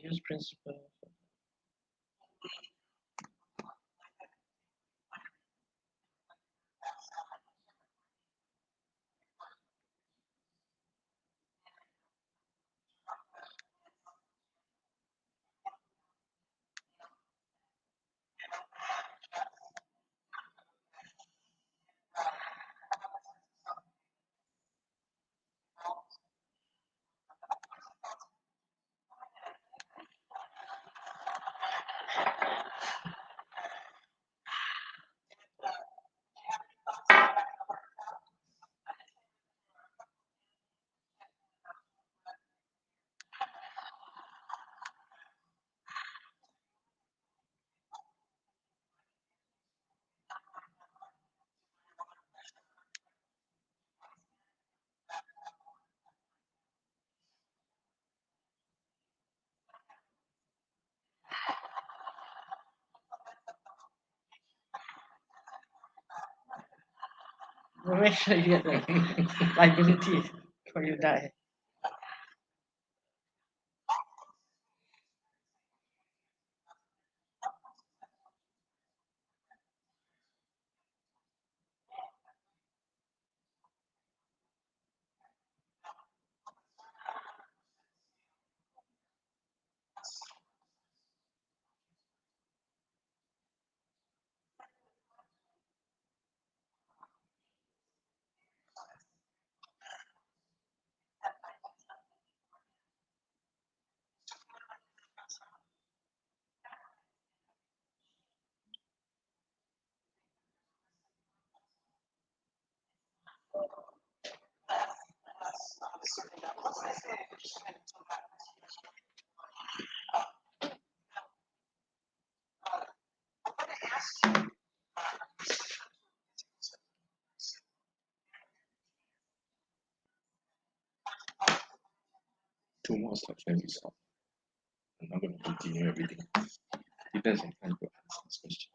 use principle. Make sure you get the liability before you die. Two more slides, then we stop. I'm not going to continue everything. Depends on time to answer this question.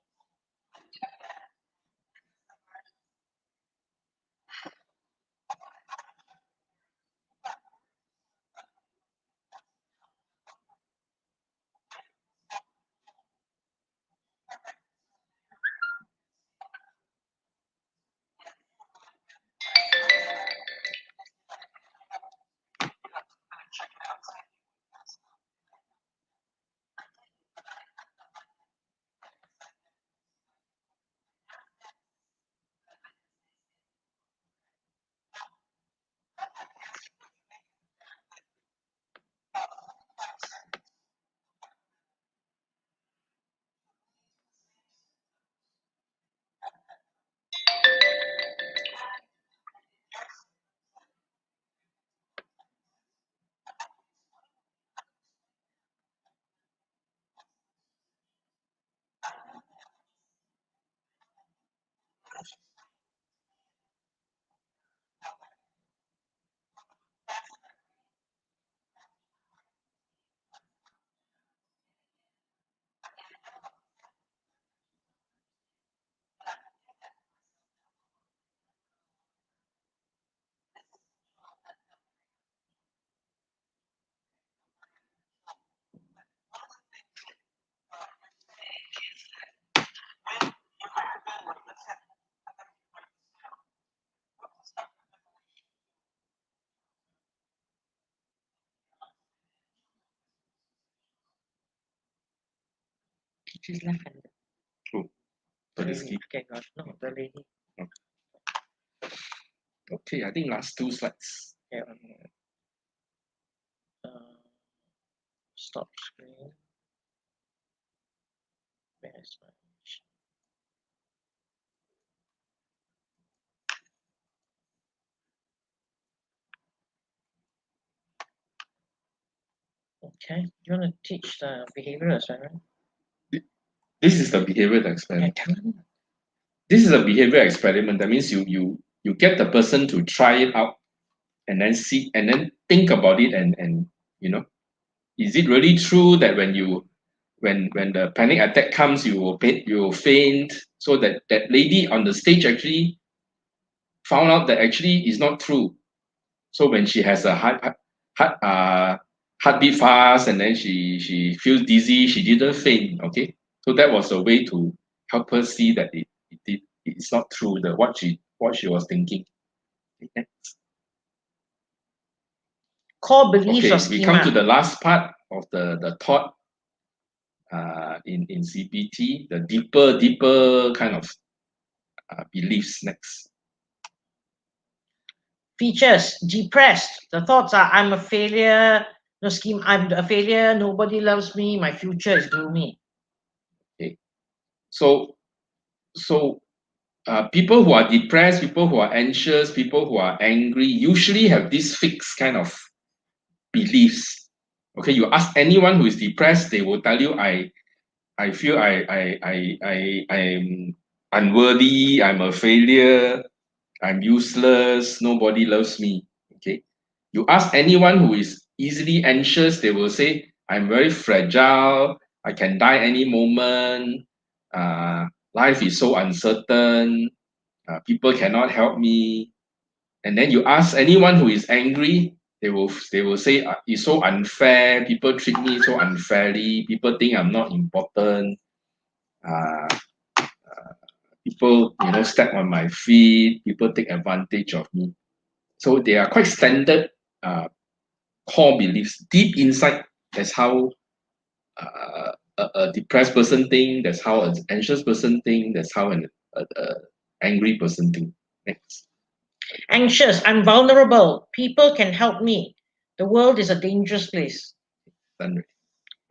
She's left-handed. Who? So this Lady. Okay, no, the lady. Okay, I think last two slides. Yeah. Stop screen. Where's my? Okay, you want to teach the behavioral experiment? This is the behavioral Yeah, experiment. tell me. This is a behavior experiment. That means you get the person to try it out and then see and then think about it and you know, is it really true that when the panic attack comes you will faint? So that lady on the stage actually found out that actually is not true. So when she has a heart heartbeat fast, and then she feels dizzy. She didn't faint. Okay, so that was a way to help her see that it's not true what she was thinking. Okay. Core beliefs Okay, or we schema. come to the last part of the thought in CBT, the deeper kind of beliefs next. Features, depressed. The thoughts are, I'm a failure. No scheme, I'm a failure. Nobody loves me. My future is gloomy. Okay, so people who are depressed, people who are anxious, people who are angry usually have this fixed kind of beliefs. Okay, you ask anyone who is depressed, they will tell you, I feel I'm unworthy, I'm a failure, I'm useless, nobody loves me. Okay. You ask anyone who is easily anxious, they will say, I'm very fragile, I can die any moment, life is so uncertain, people cannot help me. And then you ask anyone who is angry, they will say, it's so unfair, people treat me so unfairly, people think I'm not important, uh, people step on my feet, people take advantage of me. So they are quite standard core beliefs deep inside. That's how a depressed person think, that's how an anxious person think, that's how an angry person think. Next. Anxious, I'm vulnerable. People can help me. The world is a dangerous place. Done.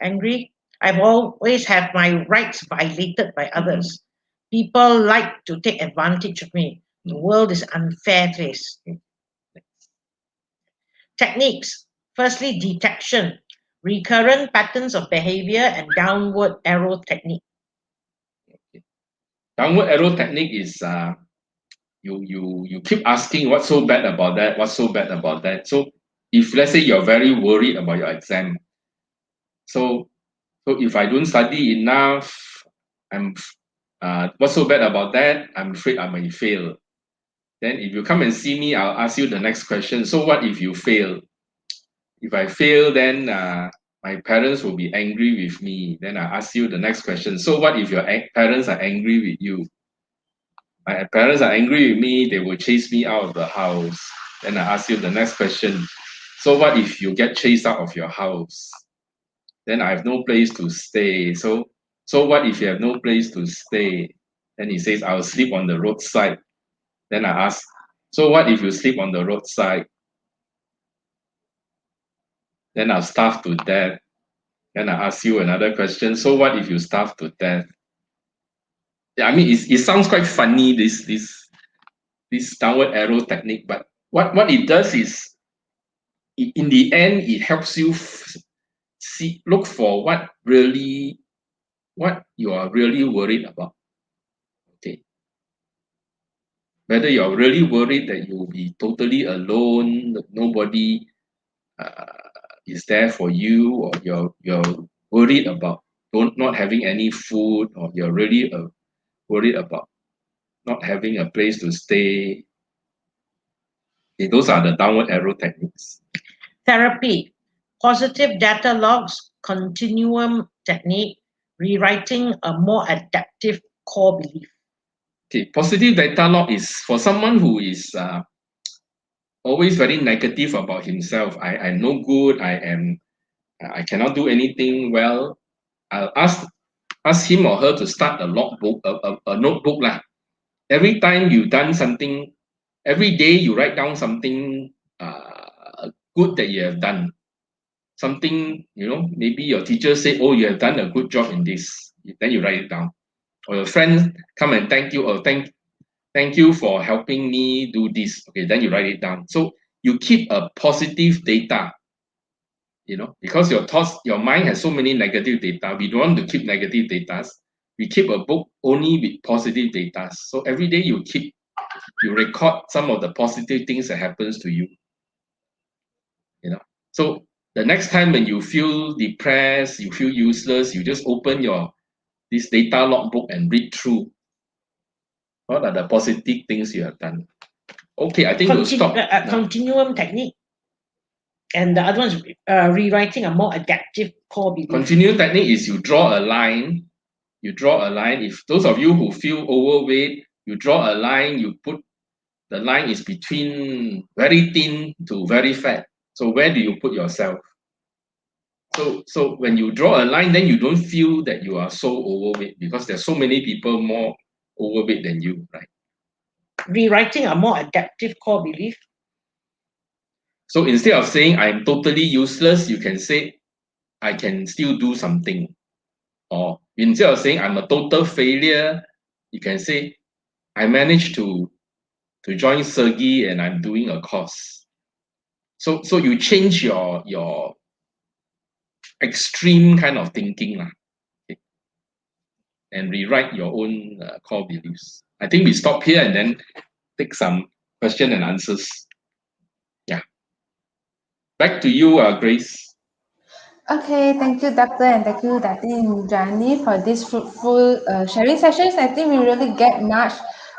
Angry, I've always had my rights violated by others. People like to take advantage of me. The world is an unfair place. Techniques. Firstly, detection. Recurrent patterns of behavior and downward arrow technique. Downward arrow technique is you keep asking what's so bad about that, what's so bad about that. So if let's say you're very worried about your exam, so if I don't study enough, I'm what's so bad about that? I'm afraid I may fail. Then if you come and see me, I'll ask you the next question. So what if you fail? If I fail, then my parents will be angry with me. Then I ask you the next question. So what if your parents are angry with you? My parents are angry with me, they will chase me out of the house. Then I ask you the next question. So what if you get chased out of your house? Then I have no place to stay. So what if you have no place to stay? Then he says, I'll sleep on the roadside. Then I ask, so what if you sleep on the roadside? Then I'll starve to death. Then I ask you another question. So what if you starve to death? Yeah, I mean, it sounds quite funny, this downward arrow technique, but what it does is, in the end, it helps you look for what you are really worried about. Okay, whether you're really worried that you'll be totally alone, that nobody is there for you, or you're worried about not having any food, or you're really worried about not having a place to stay. Okay, those are the downward arrow techniques. Therapy. Positive data logs, continuum technique, rewriting a more adaptive core belief. Okay, positive data log is for someone who is always very negative about himself. I'm no good. I cannot do anything well. I'll ask him or her to start a logbook, a notebook lah. Every time you done something, every day you write down something good that you have done. Something, maybe your teacher say, oh, you have done a good job in this. Then you write it down. Or your friend come and thank you, or thank you for helping me do this. Okay, then you write it down. So you keep a positive data, because your mind has so many negative data. We don't want to keep negative data. We keep a book only with positive data. So every day you record some of the positive things that happens to you. So the next time when you feel depressed, you feel useless, you just open this data logbook and read through. What are the positive things you have done? Okay, I think we'll stop. Continuum technique. And the other one is rewriting a more adaptive core belief. Continuum technique is you draw a line. You draw a line. If those of you who feel overweight, you draw a line. You put the line is between very thin to very fat. So where do you put yourself? So when you draw a line, then you don't feel that you are so overweight because there's so many people more overweight than you, right? Rewriting a more adaptive core belief. So instead of saying I'm totally useless, you can say I can still do something. Or instead of saying I'm a total failure, you can say I managed to join Sergi and I'm doing a course. So you change your extreme kind of thinking okay, and rewrite your own core beliefs. I think we stop here and then take some question and answers. Yeah. Back to you, Grace. Okay, thank you, Doctor, and thank you, Dr. Indrani, for this fruitful sharing sessions. I think we really get much,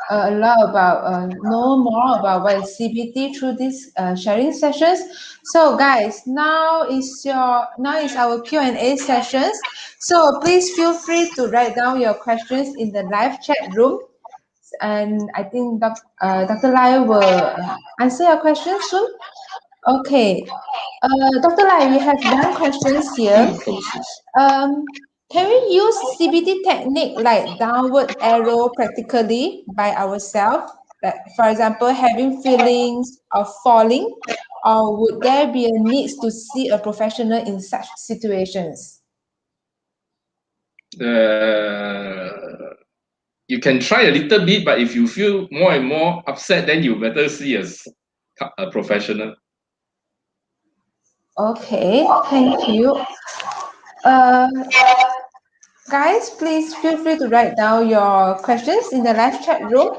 a lot about, know more about what is CBT through these sharing sessions. So, guys, now is our Q&A sessions. So please feel free to write down your questions in the live chat room, and I think Dr. Lai will answer your questions soon. Okay. Dr. Lai, we have one question here. Can we use CBT technique like downward arrow practically by ourselves? Like, for example, having feelings of falling, or would there be a need to see a professional in such situations? You can try a little bit, but if you feel more and more upset, then you better see a professional. Okay, thank you. Uh, Guys, please feel free to write down your questions in the live chat room.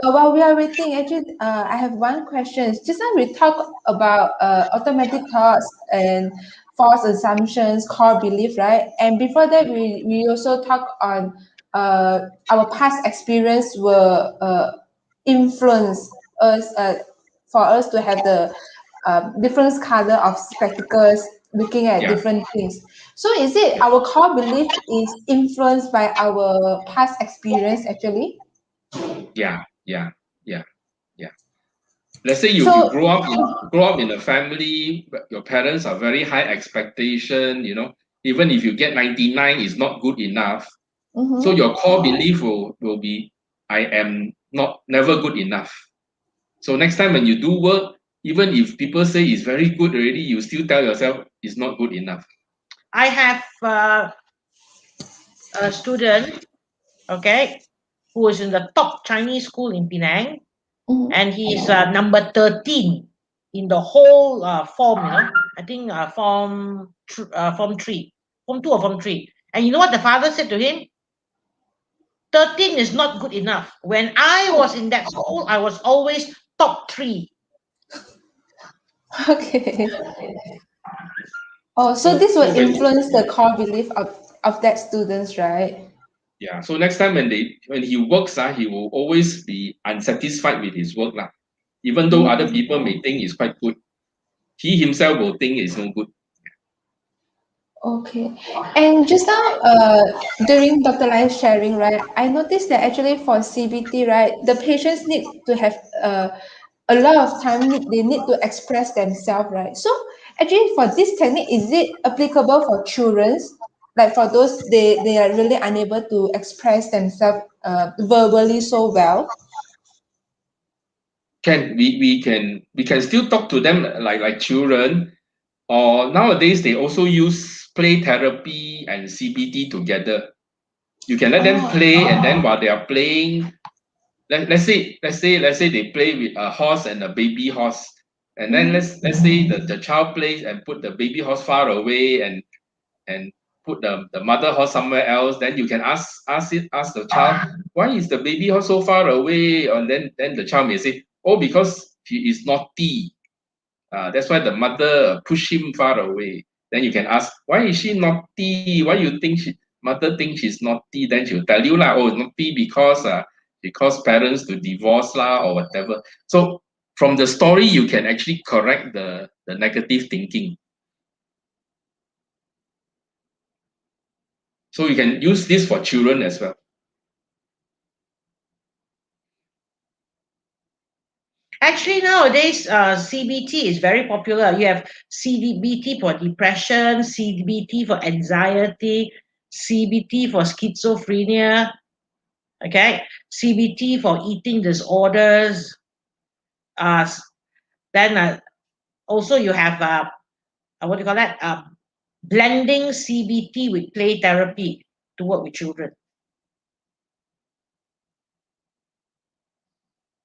While we are waiting, actually, I have one question. Just now we talked about automatic thoughts and false assumptions, core belief, right? And before that, we also talked on our past experience will influence us for us to have the different color of spectacles looking at Yeah. different things. So is it our core belief is influenced by our past experience actually? Yeah. Let's say you grow up in a family, your parents are very high expectation, even if you get 99 is not good enough. So your core belief will be I am never good enough. So next time when you do work, even if people say it's very good already, you still tell yourself it's not good enough. I have a student, okay, who is in the top Chinese school in Penang, and he's number 13 in the whole form, I think form 3, form 2 or form 3. And you know what the father said to him? 13 is not good enough. When I was in that school, I was always top 3. Okay. Oh, so this will influence the core belief of that students, right? Yeah. So next time when he works, he will always be unsatisfied with his work. Even though other people may think it's quite good, he himself will think it's no good. Okay. And just now, during Dr. Lai's sharing, right, I noticed that actually for CBT, right, the patients need to have a lot of time, they need to express themselves, right? So actually for this technique, is it applicable for children? Like for those, they are really unable to express themselves verbally so well? We can still talk to them like children, or nowadays they also use play therapy and CBT together. You can let them play, and then while they are playing, let's say they play with a horse and a baby horse, and then let's say the child plays and put the baby horse far away and put the mother horse somewhere else. Then you can ask the child, why is the baby horse so far away? And then the child may say, oh, because he is naughty. That's why the mother push him far away. Then you can ask, why is she naughty? Why you think mother thinks she's naughty? Then she'll tell you lah, oh, naughty because parents to divorce lah or whatever. So from the story, you can actually correct the negative thinking. So you can use this for children as well. Actually, nowadays, CBT is very popular. You have CBT for depression, CBT for anxiety, CBT for schizophrenia, okay? CBT for eating disorders. Then also you have, what do you call that? Blending CBT with play therapy to work with children.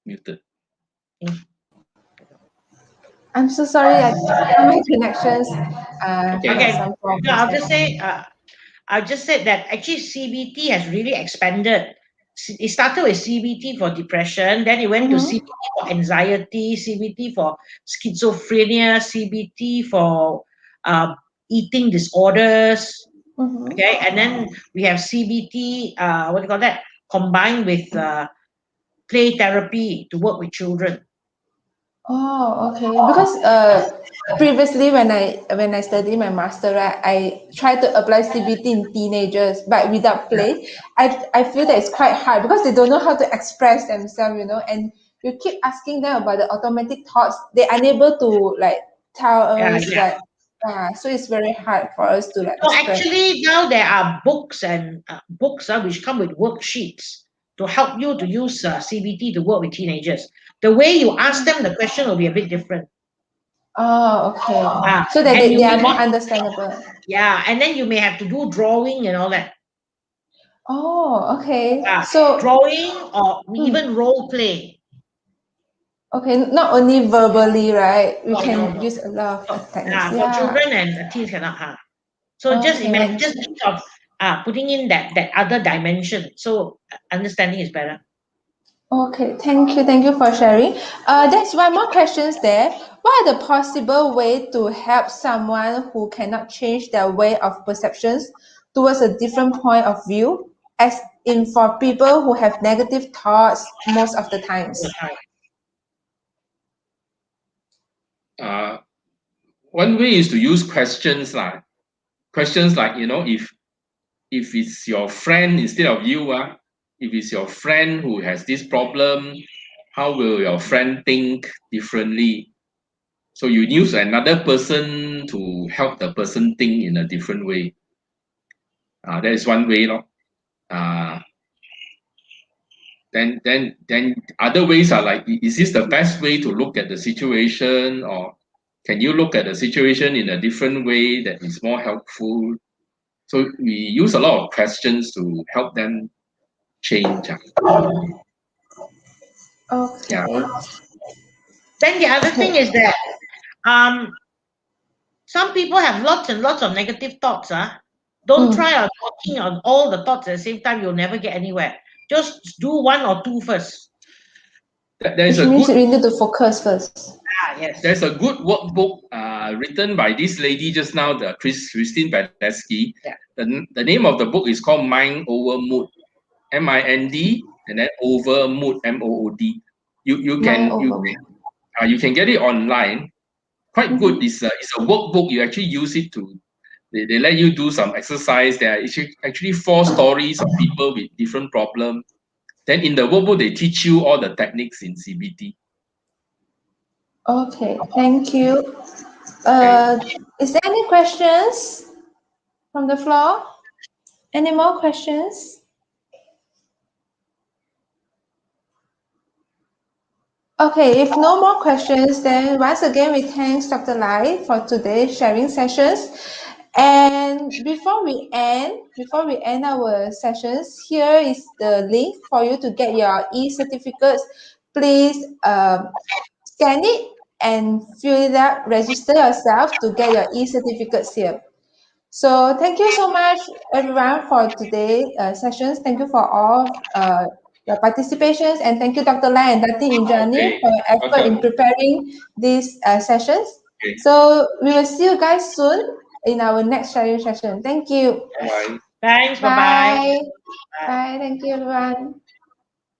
Muted. I'm so sorry. I think my connections Okay. has some problems. No, I'll there. just say, I just said that actually CBT has really expanded. It started with CBT for depression, then it went to CBT for anxiety, CBT for schizophrenia, CBT for eating disorders. Okay, and then we have CBT, what do you call that? Combined with play therapy to work with children. Oh, okay. Because previously when I studied my master, right, I tried to apply CBT in teenagers, but without play. I feel that it's quite hard because they don't know how to express themselves, you know, and you keep asking them about the automatic thoughts. They're unable to like tell us Yeah. like so it's very hard for us to like So express. actually now there are books and books which come with worksheets to help you to use CBT to work with teenagers. The way you ask them the question will be a bit different. Oh, okay. So that And they you are may more not, understandable. yeah, and then you may have to do drawing and all that. Oh, okay. So Drawing or even role play. okay, not only verbally, right? We No, no, can no. use a lot of techniques. For Yeah. children and teens cannot have. So just Okay. imagine, just think of putting in that other dimension. So understanding is better. Okay, thank you for sharing. There's one more questions there. What are the possible way to help someone who cannot change their way of perceptions towards a different point of view, as in for people who have negative thoughts most of the times? One way is to use questions like if it's your friend instead of you, if it's your friend who has this problem, how will your friend think differently? So you use another person to help the person think in a different way. That is one way, no? Then other ways are like, is this the best way to look at the situation, or can you look at the situation in a different way that is more helpful? So we use a lot of questions to help them change. Okay. Yeah. Then the other thing is that some people have lots and lots of negative thoughts. Don't try on working on all the thoughts at the same time. You'll never get anywhere. Just do one or two first. There's Which a means good we need to focus first. Yes. there's a good workbook written by this lady just now, the Christine Badesky. Yeah. The name of the book is called Mind Over Mood, MIND, and then Over Mood, MOOD. You can get it online. Quite good. It's a workbook. You actually use it to. They let you do some exercise. There are actually 4 stories of people with different problems. Then in the workbook, they teach you all the techniques in CBT. Okay, thank you. Is there any questions from the floor? Any more questions? Okay, if no more questions, then once again, we thank Dr. Lai for today's sharing sessions. And before we end our sessions, here is the link for you to get your e-certificates. Please scan it and fill it up, register yourself to get your e-certificates here. So thank you so much, everyone, for today's sessions. Thank you for all your participations, and thank you, Dr. Lai and Dr. Indrani, for your effort in preparing these sessions. Okay. So we will see you guys soon in our next sharing session. Thank you. Bye. Thanks. Bye. Bye-bye. Bye. Thank you, everyone.